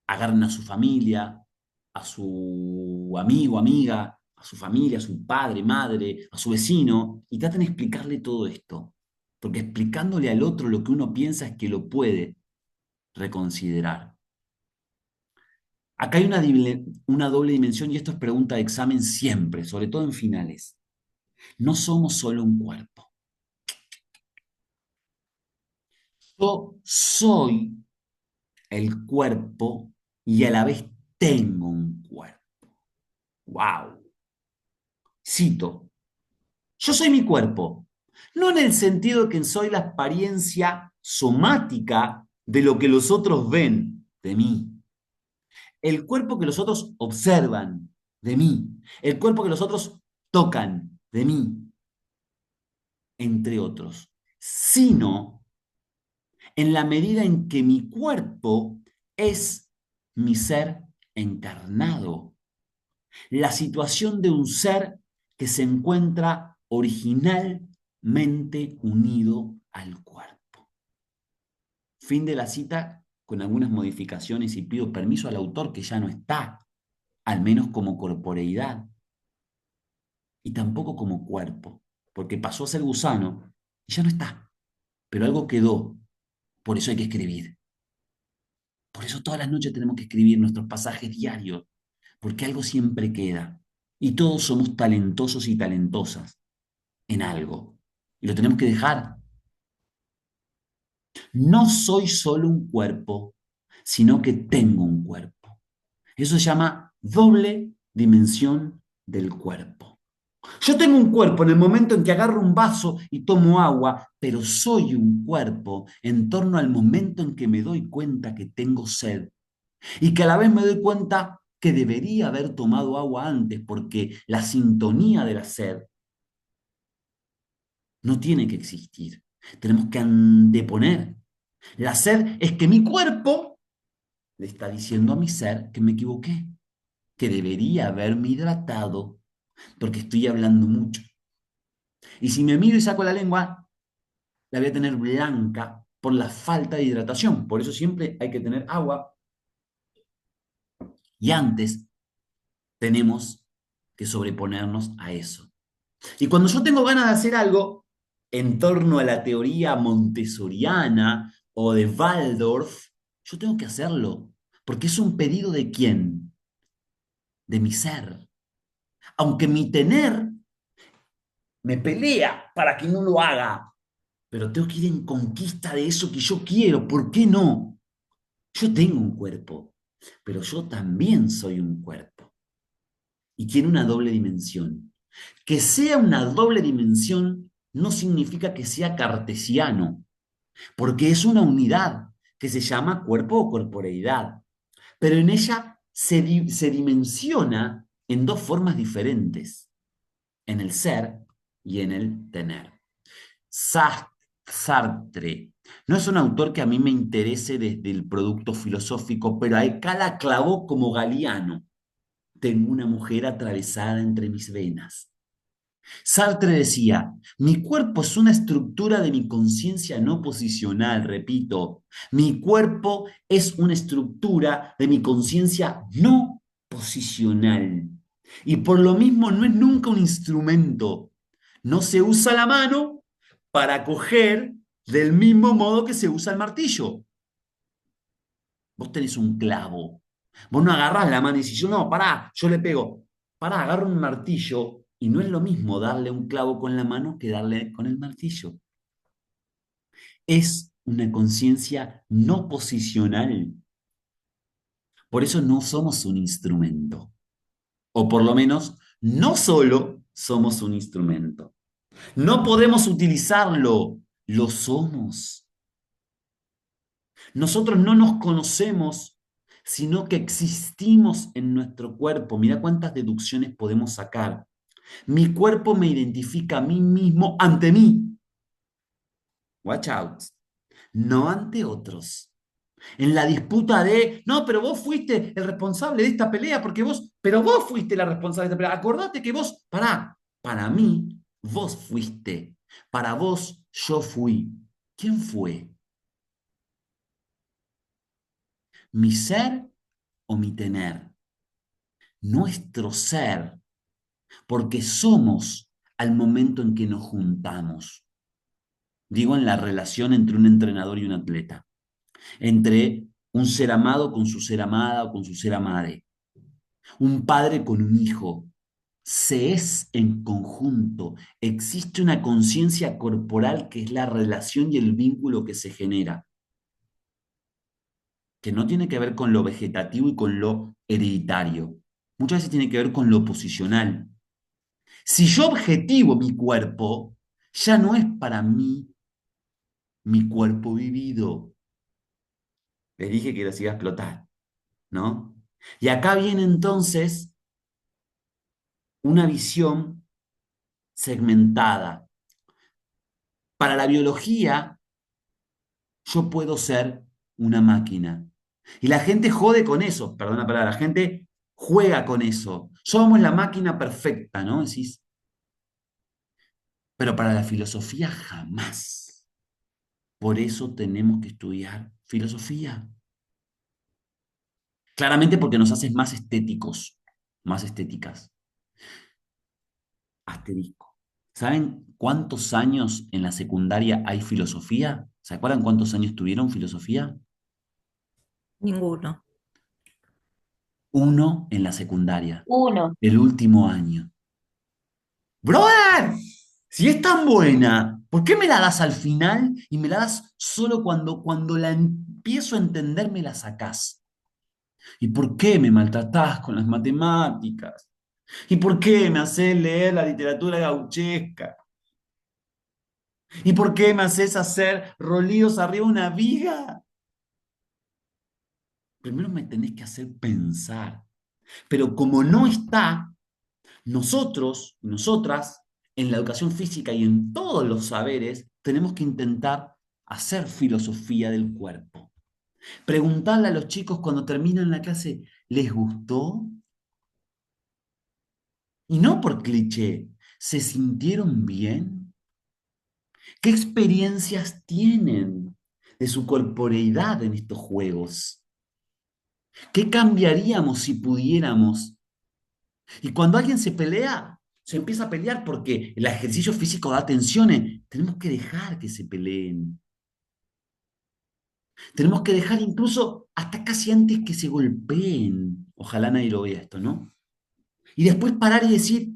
agarren a su familia, a su amigo, amiga, a su familia, a su padre, madre, a su vecino, y traten de explicarle todo esto. Porque explicándole al otro lo que uno piensa es que lo puede reconsiderar. Acá hay una doble dimensión y esto es pregunta de examen siempre, sobre todo en finales. No somos solo un cuerpo. Yo soy el cuerpo y a la vez tengo un cuerpo. ¡Wow! Cito, yo soy mi cuerpo, no en el sentido de que soy la apariencia somática de lo que los otros ven de mí, el cuerpo que los otros observan de mí, el cuerpo que los otros tocan de mí, entre otros, sino en la medida en que mi cuerpo es mi ser encarnado, la situación de un ser que se encuentra originalmente unido al cuerpo. Fin de la cita con algunas modificaciones y pido permiso al autor que ya no está, al menos como corporeidad, y tampoco como cuerpo, porque pasó a ser gusano y ya no está, pero algo quedó, por eso hay que escribir. Por eso todas las noches tenemos que escribir nuestros pasajes diarios, porque algo siempre queda. Y todos somos talentosos y talentosas en algo. Y lo tenemos que dejar. No soy solo un cuerpo, sino que tengo un cuerpo. Eso se llama doble dimensión del cuerpo. Yo tengo un cuerpo en el momento en que agarro un vaso y tomo agua, pero soy un cuerpo en torno al momento en que me doy cuenta que tengo sed y que a la vez me doy cuenta que debería haber tomado agua antes porque la sintonía de la sed no tiene que existir. Tenemos que anteponer. La sed es que mi cuerpo le está diciendo a mi ser que me equivoqué, que debería haberme hidratado porque estoy hablando mucho. Y si me miro y saco la lengua, la voy a tener blanca por la falta de hidratación. Por eso siempre hay que tener agua. Y antes tenemos que sobreponernos a eso. Y cuando yo tengo ganas de hacer algo en torno a la teoría montessoriana o de Waldorf, yo tengo que hacerlo, porque es un pedido de quién, de mi ser. Aunque mi tener me pelea para que no lo haga, pero tengo que ir en conquista de eso que yo quiero. ¿Por qué no? Yo tengo un cuerpo, pero yo también soy un cuerpo. Y tiene una doble dimensión. Que sea una doble dimensión no significa que sea cartesiano, porque es una unidad que se llama cuerpo o corporeidad, pero en ella se dimensiona en dos formas diferentes, en el ser y en el tener. Sartre no es un autor que a mí me interese desde el producto filosófico, pero acá la clavó como Galiano. Tengo una mujer atravesada entre mis venas. Sartre decía, mi cuerpo es una estructura de mi conciencia no posicional, repito, mi cuerpo es una estructura de mi conciencia no posicional. Y por lo mismo no es nunca un instrumento. No se usa la mano para coger del mismo modo que se usa el martillo. Vos tenés un clavo. Vos no agarrás la mano y decís, no, pará, yo le pego. Pará, agarro un martillo y no es lo mismo darle un clavo con la mano que darle con el martillo. Es una conciencia no posicional. Por eso no somos un instrumento. O por lo menos, no solo somos un instrumento. No podemos utilizarlo, lo somos. Nosotros no nos conocemos, sino que existimos en nuestro cuerpo. Mira cuántas deducciones podemos sacar. Mi cuerpo me identifica a mí mismo ante mí. Watch out. No ante otros. En la disputa de, no, pero vos fuiste el responsable de esta pelea, pero vos fuiste la responsable de esta pelea. Acordate que vos, para mí, vos fuiste. Para vos, yo fui. ¿Quién fue? ¿Mi ser o mi tener? Nuestro ser, porque somos al momento en que nos juntamos. Digo, en la relación entre un entrenador y un atleta, entre un ser amado con su ser amada o con su ser amade, un padre con un hijo. Se es en conjunto, existe una conciencia corporal que es la relación y el vínculo que se genera, que no tiene que ver con lo vegetativo y con lo hereditario, muchas veces tiene que ver con lo posicional. Si yo objetivo mi cuerpo, ya no es para mí mi cuerpo vivido. Les dije que lo iba a explotar, ¿no? Y acá viene entonces una visión segmentada. Para la biología, yo puedo ser una máquina. Y la gente jode con eso, perdón la palabra, la gente juega con eso. Somos la máquina perfecta, ¿no? Decís. Pero para la filosofía jamás. Por eso tenemos que estudiar filosofía. Claramente porque nos hace más estéticos, más estéticas. Asterisco. ¿Saben cuántos años en la secundaria hay filosofía? ¿Se acuerdan cuántos años tuvieron filosofía? Ninguno. Uno en la secundaria, Uno. el último año. ¡Brother! Si es tan buena, ¿por qué me la das al final y me la das solo cuando la empiezo a entender me la sacás? ¿Y por qué me maltratás con las matemáticas? ¿Y por qué me haces leer la literatura gauchesca? ¿Y por qué me haces hacer rolíos arriba de una viga? Primero me tenés que hacer pensar. Pero como no está, nosotros, nosotras, en la educación física y en todos los saberes, tenemos que intentar hacer filosofía del cuerpo. Preguntarle a los chicos cuando terminan la clase, ¿les gustó? Y no por cliché, ¿se sintieron bien? ¿Qué experiencias tienen de su corporeidad en estos juegos? ¿Qué cambiaríamos si pudiéramos? Y cuando alguien se pelea, se empieza a pelear porque el ejercicio físico da tensiones. Tenemos que dejar que se peleen. Tenemos que dejar incluso hasta casi antes que se golpeen. Ojalá nadie lo vea esto, ¿no? Y después parar y decir,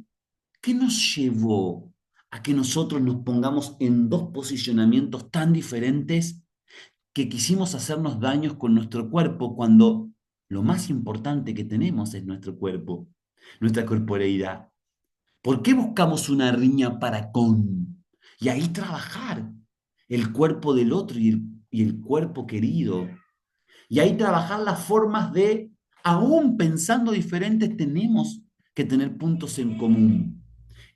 ¿qué nos llevó a que nosotros nos pongamos en dos posicionamientos tan diferentes que quisimos hacernos daños con nuestro cuerpo cuando lo más importante que tenemos es nuestro cuerpo, nuestra corporeidad? ¿Por qué buscamos una riña para con? Y ahí trabajar el cuerpo del otro y el cuerpo querido. Y ahí trabajar las formas de, aún pensando diferentes, tenemos que tener puntos en común.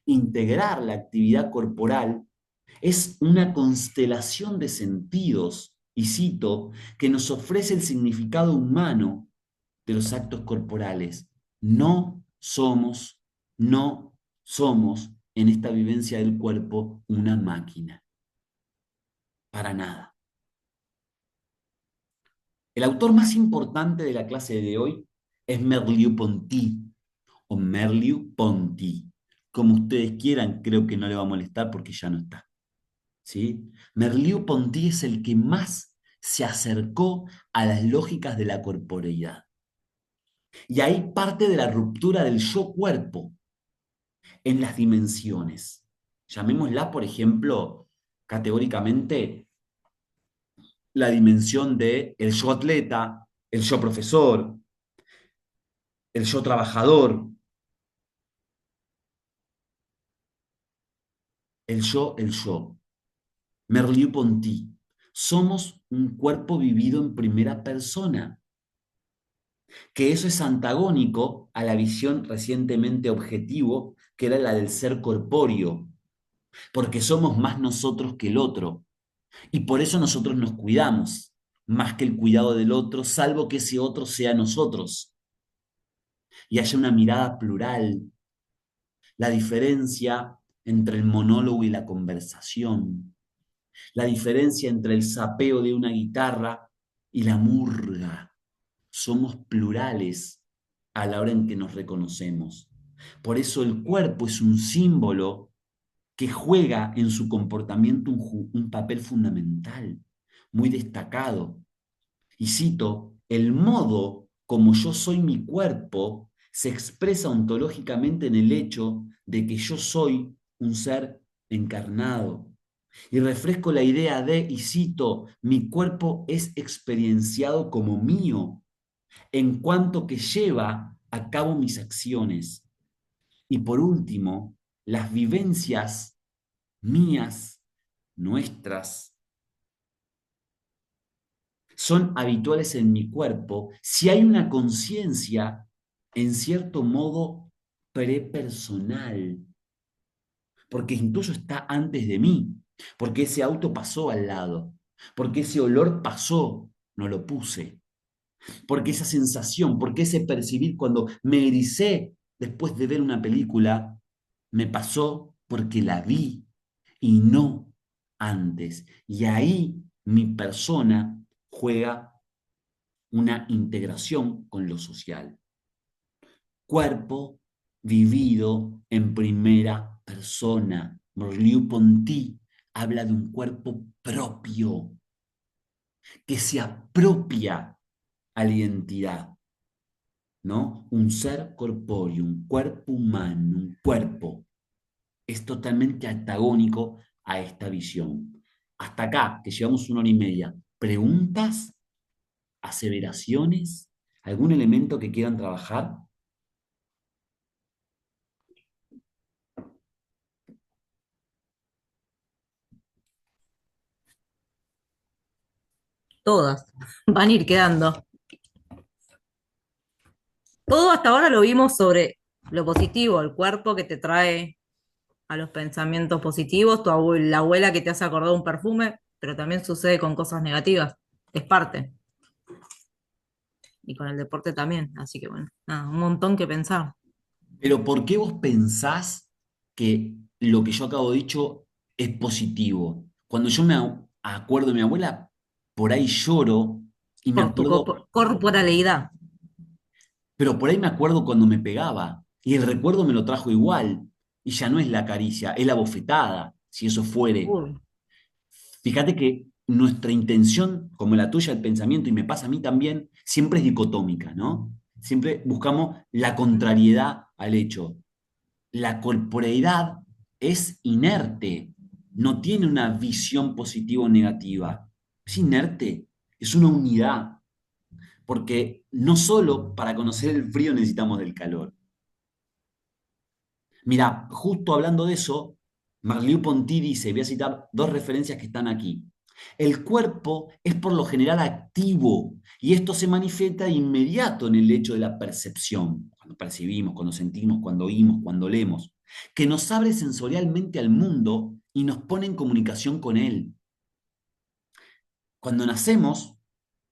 Integrar la actividad corporal es una constelación de sentidos, y cito, que nos ofrece el significado humano de los actos corporales. No somos, no somos en esta vivencia del cuerpo una máquina. Para nada. El autor más importante de la clase de hoy es Merleau-Ponty o Merleau-Ponty. Como ustedes quieran, creo que no le va a molestar porque ya no está. ¿Sí? Merleau-Ponty es el que más se acercó a las lógicas de la corporeidad. Y ahí parte de la ruptura del yo-cuerpo en las dimensiones. Llamémosla, por ejemplo, categóricamente, la dimensión de el yo atleta, el yo profesor, el yo trabajador, el yo. Merleau-Ponty. Somos un cuerpo vivido en primera persona, que eso es antagónico a la visión recientemente objetivo, que era la del ser corpóreo, porque somos más nosotros que el otro, y por eso nosotros nos cuidamos, más que el cuidado del otro, salvo que ese otro sea nosotros, y haya una mirada plural, la diferencia entre el monólogo y la conversación, la diferencia entre el sapeo de una guitarra y la murga. Somos plurales a la hora en que nos reconocemos. Por eso el cuerpo es un símbolo que juega en su comportamiento un papel fundamental, muy destacado. Y cito, el modo como yo soy mi cuerpo se expresa ontológicamente en el hecho de que yo soy un ser encarnado. Y refresco la idea de, y cito, mi cuerpo es experienciado como mío, en cuanto que lleva a cabo mis acciones. Y por último, las vivencias mías, nuestras, son habituales en mi cuerpo si hay una conciencia, en cierto modo, prepersonal, porque incluso está antes de mí, porque ese auto pasó al lado, porque ese olor pasó, no lo puse, porque esa sensación, porque ese percibir cuando me ericé después de ver una película, me pasó porque la vi y no antes. Y ahí mi persona juega una integración con lo social. Cuerpo vivido en primera persona. Merleau-Ponty habla de un cuerpo propio que se apropia a la identidad, ¿no? Un ser corpóreo, un cuerpo humano, un cuerpo. Es totalmente antagónico a esta visión. Hasta acá, que llevamos 1 hora y media. ¿Preguntas? ¿Aseveraciones? ¿Algún elemento que quieran trabajar? Todas van a ir quedando. Todo hasta ahora lo vimos sobre lo positivo, el cuerpo que te trae a los pensamientos positivos, la abuela que te hace acordar un perfume, pero también sucede con cosas negativas, es parte. Y con el deporte también, así que bueno, nada, un montón que pensar. Pero ¿por qué vos pensás que lo que yo acabo de dicho es positivo? Cuando yo acuerdo de mi abuela, por ahí lloro y me Por tu acuerdo, corporalidad. pero por ahí me acuerdo cuando me pegaba y el recuerdo me lo trajo igual y ya no es la caricia, es la bofetada, si eso fuere. Uy, Fíjate que nuestra intención, como la tuya, el pensamiento, y me pasa a mí también, siempre es dicotómica, ¿no? Siempre buscamos la contrariedad al hecho. La corporeidad es inerte, no tiene una visión positiva o negativa. Es inerte, es una unidad, porque no solo para conocer el frío necesitamos del calor. Mira, justo hablando de eso, Merleau-Ponty dice, voy a citar 2 referencias que están aquí. El cuerpo es por lo general activo y esto se manifiesta de inmediato en el hecho de la percepción, cuando percibimos, cuando sentimos, cuando oímos, cuando leemos, que nos abre sensorialmente al mundo y nos pone en comunicación con él. Cuando nacemos,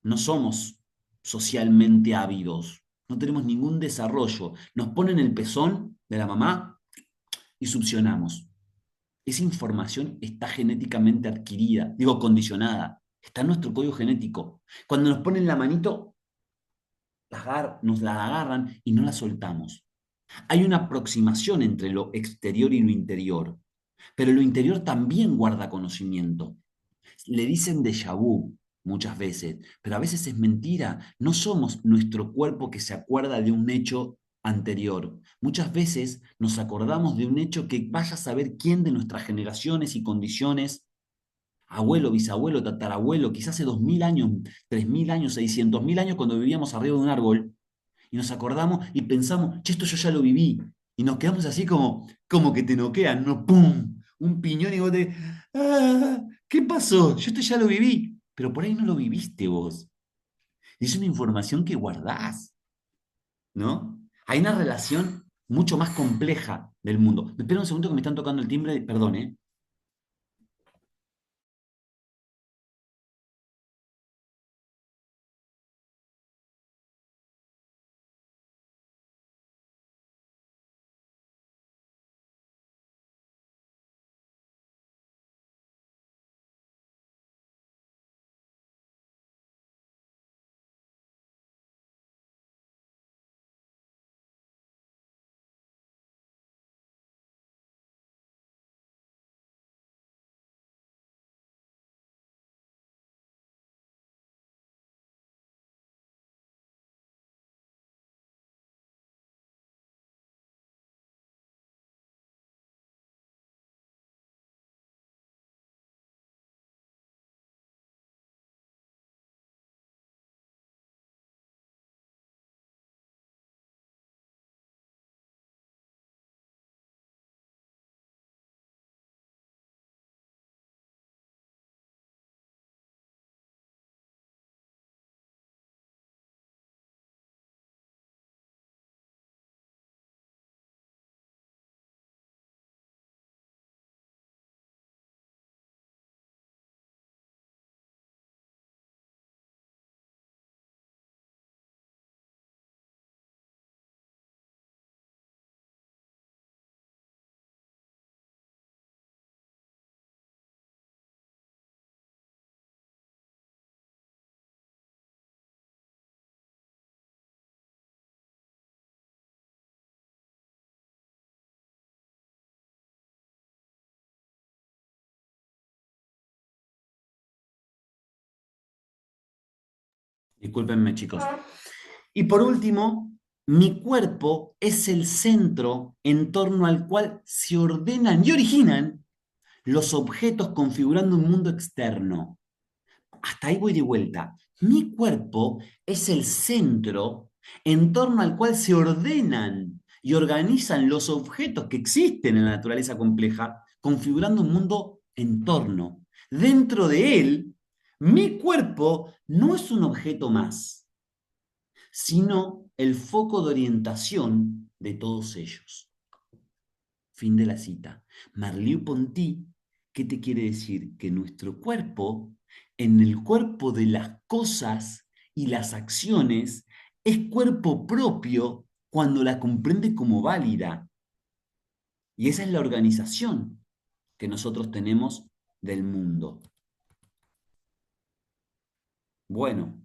no somos socialmente ávidos, no tenemos ningún desarrollo, nos ponen el pezón de la mamá y succionamos. Esa información está genéticamente adquirida, digo condicionada, está en nuestro código genético. Cuando nos ponen la manito, nos la agarran y no la soltamos. Hay una aproximación entre lo exterior y lo interior, pero lo interior también guarda conocimiento. Le dicen déjà vu. muchas veces, pero a veces es mentira. No somos nuestro cuerpo que se acuerda de un hecho anterior. Muchas veces nos acordamos de un hecho que vaya a saber quién de nuestras generaciones y condiciones, abuelo, bisabuelo, tatarabuelo, quizás hace 2000 años, 3000 años, 600.000 años, cuando vivíamos arriba de un árbol, y nos acordamos y pensamos, che, esto yo ya lo viví, y nos quedamos así como que te noquean, ¿no? ¡Pum! Un piñón y vos te... ¡Ah! ¿Qué pasó? Yo esto ya lo viví, pero por ahí no lo viviste vos. Y es una información que guardás, ¿no? Hay una relación mucho más compleja del mundo. Me espera un segundo que me están tocando el timbre, perdón, ¿eh? Discúlpenme, chicos. Y por último, mi cuerpo es el centro en torno al cual se ordenan y originan los objetos configurando un mundo externo. Hasta ahí voy de vuelta. Mi cuerpo es el centro en torno al cual se ordenan y organizan los objetos que existen en la naturaleza compleja, configurando un mundo en torno. Dentro de él, mi cuerpo no es un objeto más, sino el foco de orientación de todos ellos. Fin de la cita. Merleau-Ponty, ¿qué te quiere decir? Que nuestro cuerpo, en el cuerpo de las cosas y las acciones, es cuerpo propio cuando la comprende como válida. Y esa es la organización que nosotros tenemos del mundo. Bueno,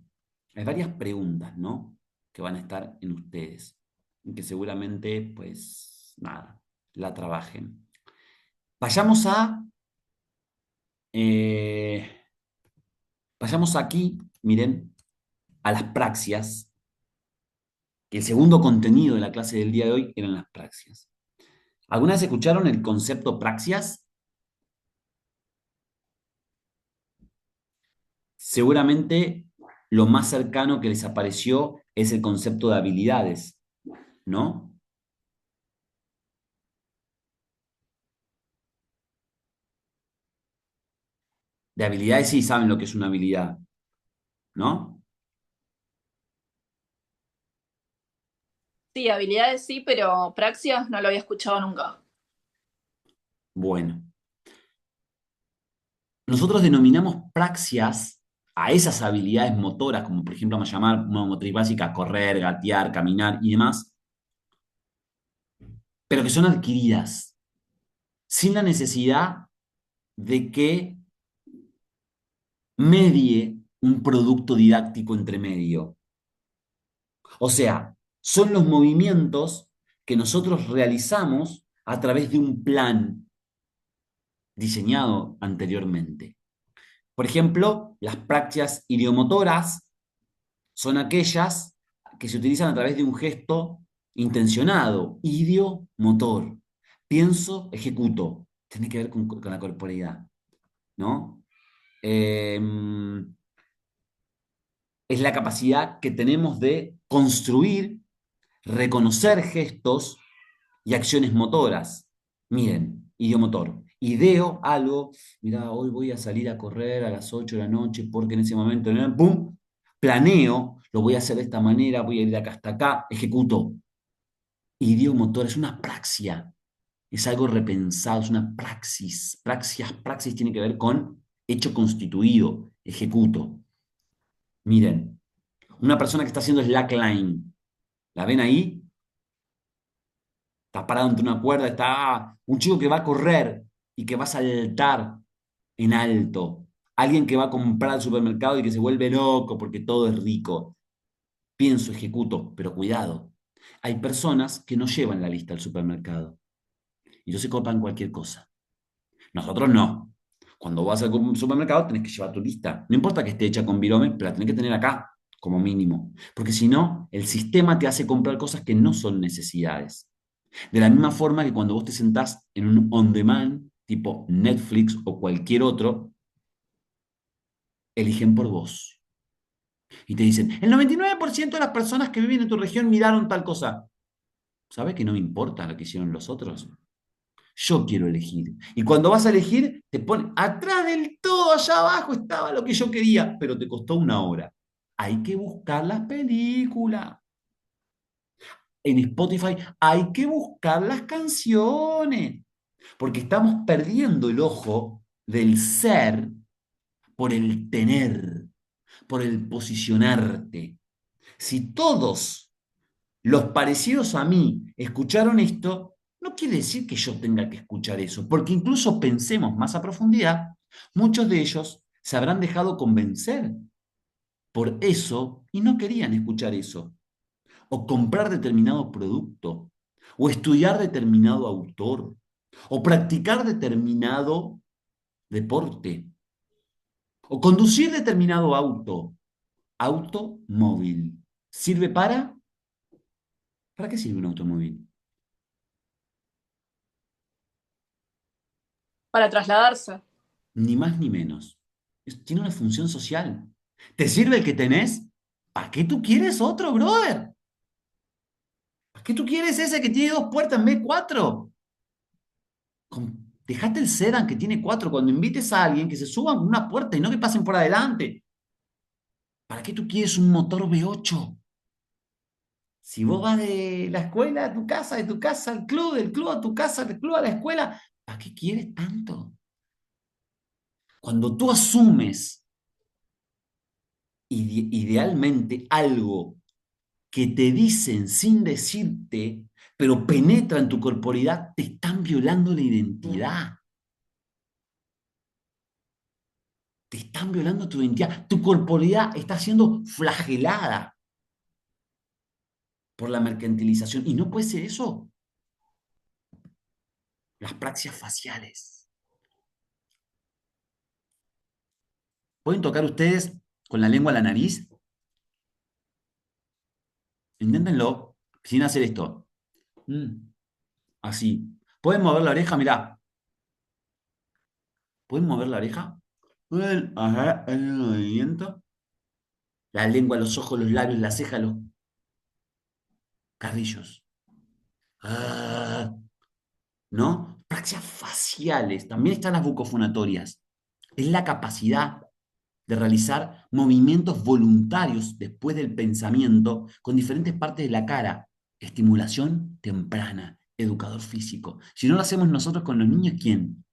hay varias preguntas, ¿no? Que van a estar en ustedes y que seguramente, pues, nada, la trabajen. Vayamos a... eh, vayamos aquí, miren, a las praxias, que el segundo contenido de la clase del día de hoy eran las praxias. ¿Alguna vez escucharon el concepto praxias? Seguramente lo más cercano que les apareció es el concepto de habilidades, ¿no? De habilidades sí saben lo que es una habilidad, ¿no? Sí, habilidades sí, pero praxias no lo había escuchado nunca. Bueno, nosotros denominamos praxias a esas habilidades motoras, como por ejemplo vamos a llamar una motriz básica, correr, gatear, caminar y demás, pero que son adquiridas, sin la necesidad de que medie un producto didáctico entre medio. O sea, son los movimientos que nosotros realizamos a través de un plan diseñado anteriormente. Por ejemplo, las prácticas idiomotoras son aquellas que se utilizan a través de un gesto intencionado, idiomotor. Pienso, ejecuto. Tiene que ver con la corporeidad, ¿no? Eh, es la capacidad que tenemos de construir, reconocer gestos y acciones motoras. Miren, idiomotor. Ideo algo, mira, hoy voy a salir a correr a las 8 de la noche porque en ese momento, ¿no? ¡Pum! Planeo, lo voy a hacer de esta manera, voy a ir de acá hasta acá, ejecuto. Idiomotor es una praxia, es algo repensado, es una praxis. Praxis tiene que ver con hecho constituido, ejecuto. Miren, una persona que está haciendo slackline, ¿la ven ahí? Está parado ante una cuerda, está un chico que va a correr y que va a saltar en alto. Alguien que va a comprar al supermercado y que se vuelve loco porque todo es rico. Pienso, ejecuto, pero cuidado. Hay personas que no llevan la lista al supermercado y no se copan cualquier cosa. Nosotros no. Cuando vas al supermercado tenés que llevar tu lista. No importa que esté hecha con virome, pero la tenés que tener acá, como mínimo. Porque si no, el sistema te hace comprar cosas que no son necesidades. De la misma forma que cuando vos te sentás en un on-demand, tipo Netflix o cualquier otro, eligen por vos. Y te dicen, el 99% de las personas que viven en tu región miraron tal cosa. ¿Sabes que no me importa lo que hicieron los otros? Yo quiero elegir. Y cuando vas a elegir, te ponen atrás del todo, allá abajo estaba lo que yo quería, pero te costó 1 hora. Hay que buscar las películas. En Spotify hay que buscar las canciones. Porque estamos perdiendo el ojo del ser por el tener, por el posicionarte. Si todos los parecidos a mí escucharon esto, no quiere decir que yo tenga que escuchar eso, porque incluso pensemos más a profundidad, muchos de ellos se habrán dejado convencer por eso y no querían escuchar eso, o comprar determinado producto, o estudiar determinado autor, o practicar determinado deporte, o conducir determinado automóvil. ¿Sirve para? ¿Para qué sirve un automóvil? Para trasladarse. Ni más ni menos. Tiene una función social. ¿Te sirve el que tenés? ¿Para qué tú quieres otro, brother? ¿Para qué tú quieres ese que tiene 2 puertas en vez de 4? Dejate el sedán que tiene 4 cuando invites a alguien que se suban con una puerta y no que pasen por adelante. ¿Para qué tú quieres un motor V8? Si vos vas de la escuela a tu casa, de tu casa al club, del club a tu casa, del club a la escuela, ¿para qué quieres tanto? Cuando tú asumes idealmente algo que te dicen sin decirte, pero penetra en tu corporidad, te están violando la identidad. Te están violando tu identidad. Tu corporidad está siendo flagelada por la mercantilización. Y no puede ser eso. Las praxias faciales. ¿Pueden tocar ustedes con la lengua a la nariz? Inténtenlo sin hacer esto. Así. ¿Pueden mover la oreja? Mirá. ¿Pueden mover la oreja? ¿Pueden hacer el movimiento? La lengua, los ojos, los labios, las cejas, los carrillos. ¿No? Praxias faciales. También están las bucofonatorias. Es la capacidad de realizar movimientos voluntarios después del pensamiento con diferentes partes de la cara. Estimulación temprana, educador físico. Si no lo hacemos nosotros con los niños, ¿quién?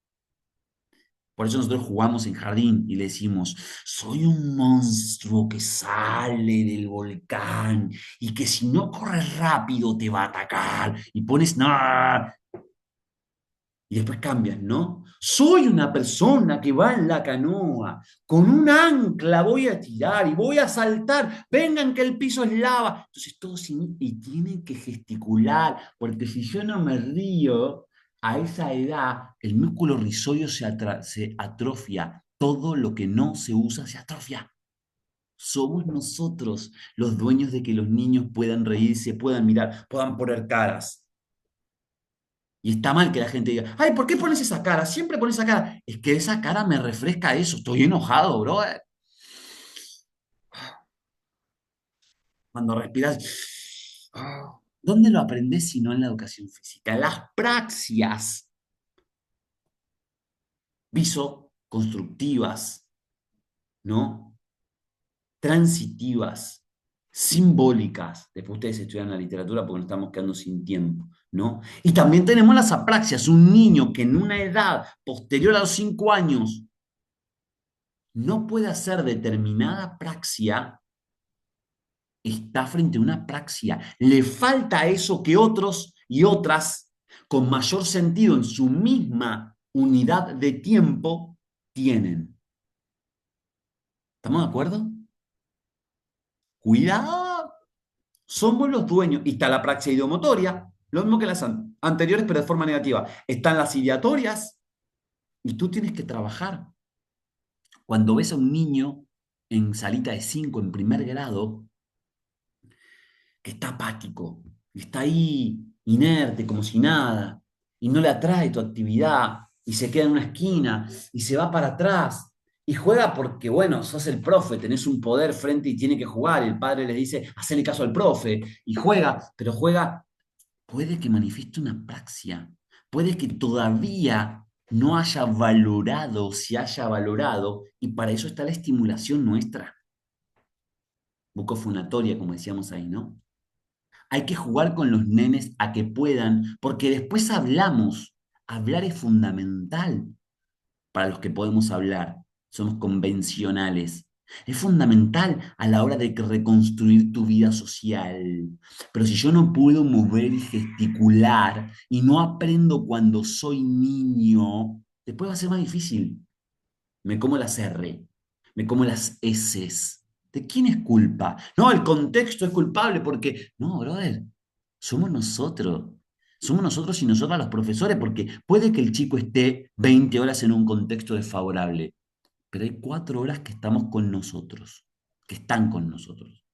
Por eso nosotros jugamos en jardín y le decimos, soy un monstruo que sale del volcán y que si no corres rápido te va a atacar. Y pones, no, y después cambias, ¿no? Soy una persona que va en la canoa, con un ancla voy a tirar y voy a saltar, vengan que el piso es lava. Entonces todos y tienen que gesticular, porque si yo no me río, a esa edad el músculo rizoideo se atrofia, Todo lo que no se usa se atrofia. Somos nosotros los dueños de que los niños puedan reírse, puedan mirar, puedan poner caras. Y está mal que la gente diga, ay, ¿por qué pones esa cara? Siempre pones esa cara. Es que esa cara me refresca eso. Estoy enojado, bro. Cuando respiras, ¿dónde lo aprendes si no en la educación física? Las praxias visoconstructivas, ¿no? Transitivas, simbólicas. Después ustedes estudian la literatura porque nos estamos quedando sin tiempo, ¿no? Y también tenemos las apraxias, un niño que en una edad posterior a los 5 años no puede hacer determinada praxia, está frente a una praxia. Le falta eso que otros y otras, con mayor sentido en su misma unidad de tiempo, tienen. ¿Estamos de acuerdo? Cuidado, somos los dueños. Y está la praxia ideomotoria, lo mismo que las anteriores, pero de forma negativa. Están las ideatorias, y tú tienes que trabajar. Cuando ves a un niño en salita de 5 en primer grado, que está apático, que está ahí inerte, como si nada, y no le atrae tu actividad, y se queda en una esquina, y se va para atrás, y juega porque, bueno, sos el profe, tenés un poder frente y tiene que jugar, y el padre le dice, hacele caso al profe, y juega, pero juega, puede que manifieste una praxia, puede que todavía no haya valorado, se haya valorado, y para eso está la estimulación nuestra, bucofonatoria, como decíamos ahí, ¿no? Hay que jugar con los nenes a que puedan, porque después hablamos. Hablar es fundamental para los que podemos hablar. Somos convencionales. Es fundamental a la hora de reconstruir tu vida social. Pero si yo no puedo mover y gesticular y no aprendo cuando soy niño, después va a ser más difícil. Me como las R, me como las S. ¿De quién es culpa? No, el contexto es culpable porque, no, brother, somos nosotros. Somos nosotros y nosotras los profesores, porque puede que el chico esté 20 horas en un contexto desfavorable, pero hay 4 horas que estamos con nosotros, que están con nosotros.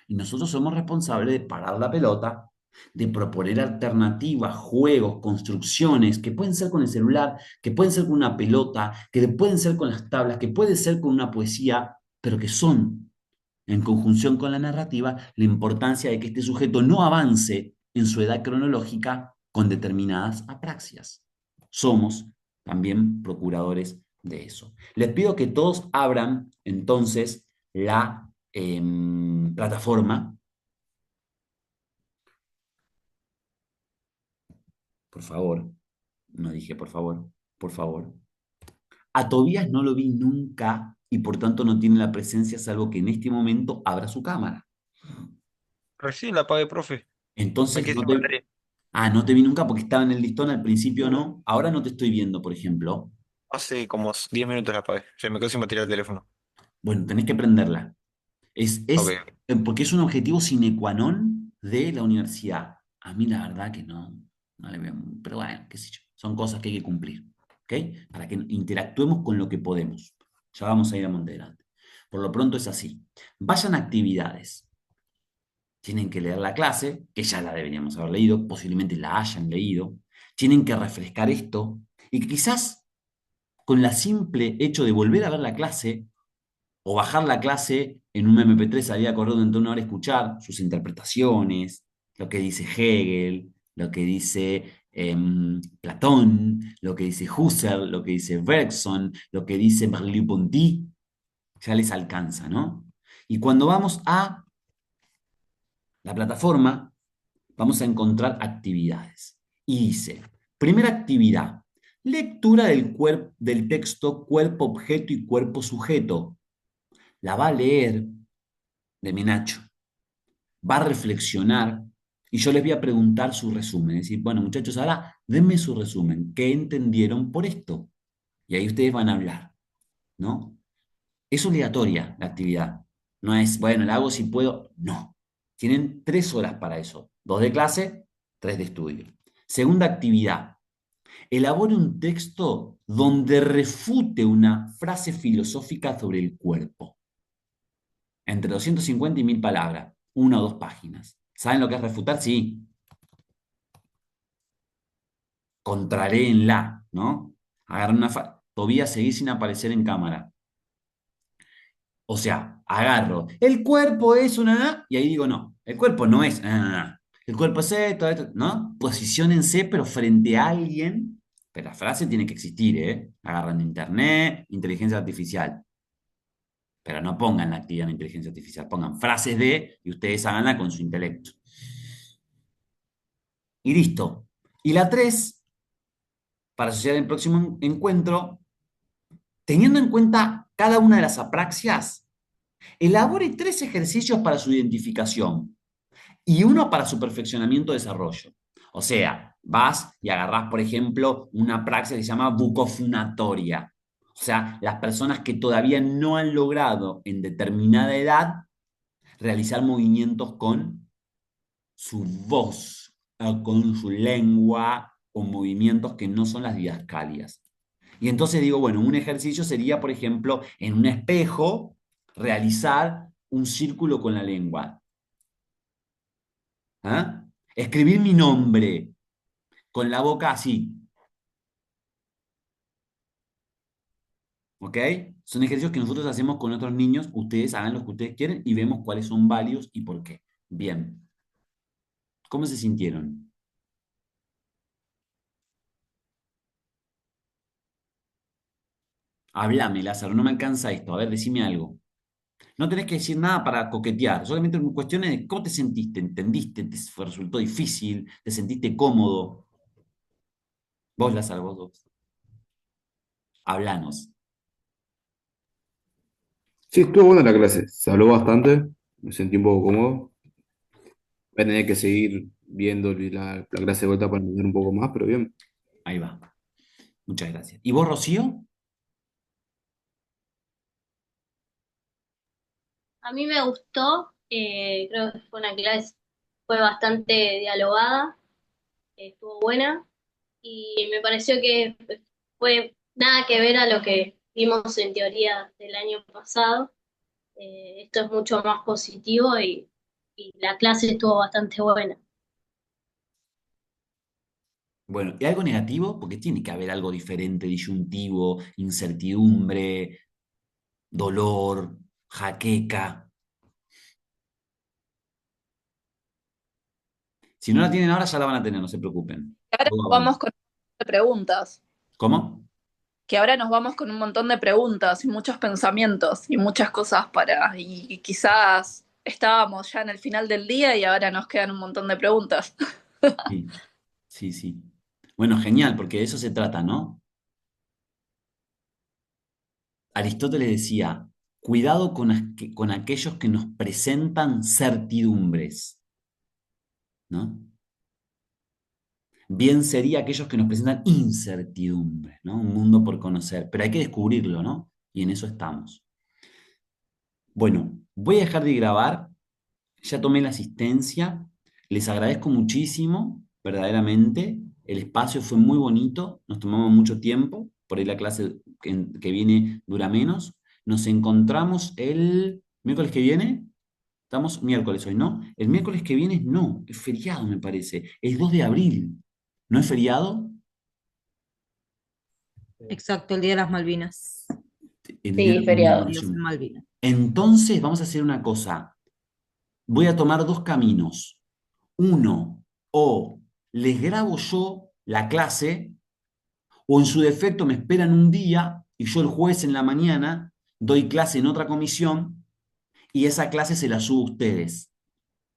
Y nosotros somos responsables de parar la pelota, de proponer alternativas, juegos, construcciones, que pueden ser con el celular, que pueden ser con una pelota, que pueden ser con las tablas, que pueden ser con una poesía, pero que son, en conjunción con la narrativa, la importancia de que este sujeto no avance en su edad cronológica con determinadas apraxias. Somos también procuradores de eso. Les pido que todos abran entonces la plataforma. Por favor. No dije por favor. Por favor. A Tobías no lo vi nunca y por tanto no tiene la presencia salvo que en este momento abra su cámara. Recién la apagué, profe. Me Entonces quedé no sin te... batería. Ah, no te vi nunca porque estaba en el listón al principio, ¿no? Ahora no te estoy viendo, por ejemplo. Hace como 10 minutos la apagué. Se me quedó sin batería el teléfono. Bueno, tenés que prenderla. Ok. Porque es un objetivo sine qua non de la universidad. A mí la verdad que no le veo, pero bueno, qué sé yo, son cosas que hay que cumplir, ¿ok? Para que interactuemos con lo que podemos. Ya vamos a ir a monte adelante. Por lo pronto es así. Vayan a actividades. Tienen que leer la clase, que ya la deberíamos haber leído, posiblemente la hayan leído. Tienen que refrescar esto y que quizás con el simple hecho de volver a ver la clase o bajar la clase en un MP3, salir a correr durante 1 hora, escuchar sus interpretaciones, lo que dice Hegel, lo que dice Platón, lo que dice Husserl, lo que dice Bergson, lo que dice Merleau-Ponty, ya les alcanza, ¿no? Y cuando vamos a la plataforma, vamos a encontrar actividades. Y dice, primera actividad, lectura del texto cuerpo objeto y cuerpo sujeto. La va a leer de Menacho, va a reflexionar y yo les voy a preguntar su resumen. Es decir, bueno, muchachos, ahora denme su resumen. ¿Qué entendieron por esto? Y ahí ustedes van a hablar, ¿no? Es obligatoria la actividad. No es, bueno, la hago si puedo. No. Tienen 3 horas para eso. 2 de clase, 3 de estudio. Segunda actividad. Elabore un texto donde refute una frase filosófica sobre el cuerpo. Entre 250 y 1000 palabras, 1 o 2 páginas. ¿Saben lo que es refutar? Sí. Contraréenla, ¿no? Agarran Tobías, seguir sin aparecer en cámara. O sea, agarro, el cuerpo es una, y ahí digo, no, el cuerpo no es, el cuerpo es esto, ¿no? Posiciónense, pero frente a alguien, pero la frase tiene que existir, ¿eh? Agarran de internet, inteligencia artificial, pero no pongan la actividad en inteligencia artificial, pongan frases de, y ustedes háganla con su intelecto. Y listo. Y la 3, para asociar el próximo encuentro, teniendo en cuenta cada una de las apraxias, elabore 3 ejercicios para su identificación y uno para su perfeccionamiento y desarrollo. O sea, vas y agarrás, por ejemplo, una praxis que se llama bucofunatoria. O sea, las personas que todavía no han logrado en determinada edad realizar movimientos con su voz, con su lengua, con movimientos que no son las didascalias. Y entonces digo, bueno, un ejercicio sería, por ejemplo, en un espejo, realizar un círculo con la lengua. ¿Ah? Escribir mi nombre con la boca así. ¿Ok? Son ejercicios que nosotros hacemos con otros niños. Ustedes hagan lo que ustedes quieren y vemos cuáles son válidos y por qué. Bien. ¿Cómo se sintieron? Háblame, Lázaro, no me alcanza esto. A ver, decime algo. No tenés que decir nada para coquetear. Solamente cuestiones de cómo te sentiste, entendiste, te resultó difícil, te sentiste cómodo. Vos, Lázaro, vos dos. Hablanos. Sí, estuvo buena la clase, se habló bastante, me sentí un poco cómodo. Voy a tener que seguir viendo la clase de vuelta para entender un poco más, pero bien. Ahí va. Muchas gracias. ¿Y vos, Rocío? A mí me gustó, creo que fue una clase, fue bastante dialogada, estuvo buena y me pareció que fue nada que ver a lo que vimos en teoría del año pasado. Esto es mucho más positivo y la clase estuvo bastante buena. Bueno, ¿y algo negativo? Porque tiene que haber algo diferente, disyuntivo, incertidumbre, dolor, jaqueca. Si no la tienen ahora, ya la van a tener, no se preocupen. Ahora Todo nos avanza. vamos con un montón de preguntas. ¿Cómo? Que ahora nos vamos con un montón de preguntas y muchos pensamientos y muchas cosas y quizás estábamos ya en el final del día y ahora nos quedan un montón de preguntas. Sí, sí, sí. Bueno, genial, porque de eso se trata, ¿no? Aristóteles decía, cuidado con aquellos que nos presentan certidumbres, ¿no? Bien sería aquellos que nos presentan incertidumbres, ¿no? Un mundo por conocer, pero hay que descubrirlo, ¿no? Y en eso estamos. Bueno, voy a dejar de grabar, ya tomé la asistencia, les agradezco muchísimo, verdaderamente, el espacio fue muy bonito, nos tomamos mucho tiempo, por ahí la clase que viene dura menos. Nos encontramos el miércoles que viene, estamos miércoles hoy, ¿no? El miércoles que viene no, es feriado me parece, es 2 de abril, ¿no es feriado? Exacto, el Día de las Malvinas. El día de Sí, la feriado. Dios en conmemoración. Malvinas. Entonces vamos a hacer una cosa, voy a tomar 2 caminos. Uno, o les grabo yo la clase, o en su defecto me esperan un día y yo el jueves en la mañana doy clase en otra comisión y esa clase se la subo a ustedes.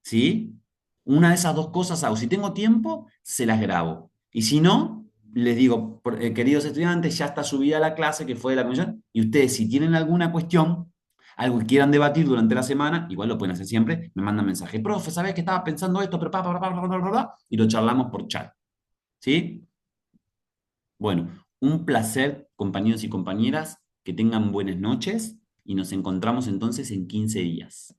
¿Sí? Una de esas 2 cosas hago. Si tengo tiempo, se las grabo. Y si no, les digo, queridos estudiantes, ya está subida la clase que fue de la comisión y ustedes si tienen alguna cuestión, algo que quieran debatir durante la semana, igual lo pueden hacer siempre, me mandan mensaje, profe, ¿sabes que estaba pensando esto? Pero y lo charlamos por chat. ¿Sí? Bueno, un placer, compañeros y compañeras, que tengan buenas noches y nos encontramos entonces en 15 días.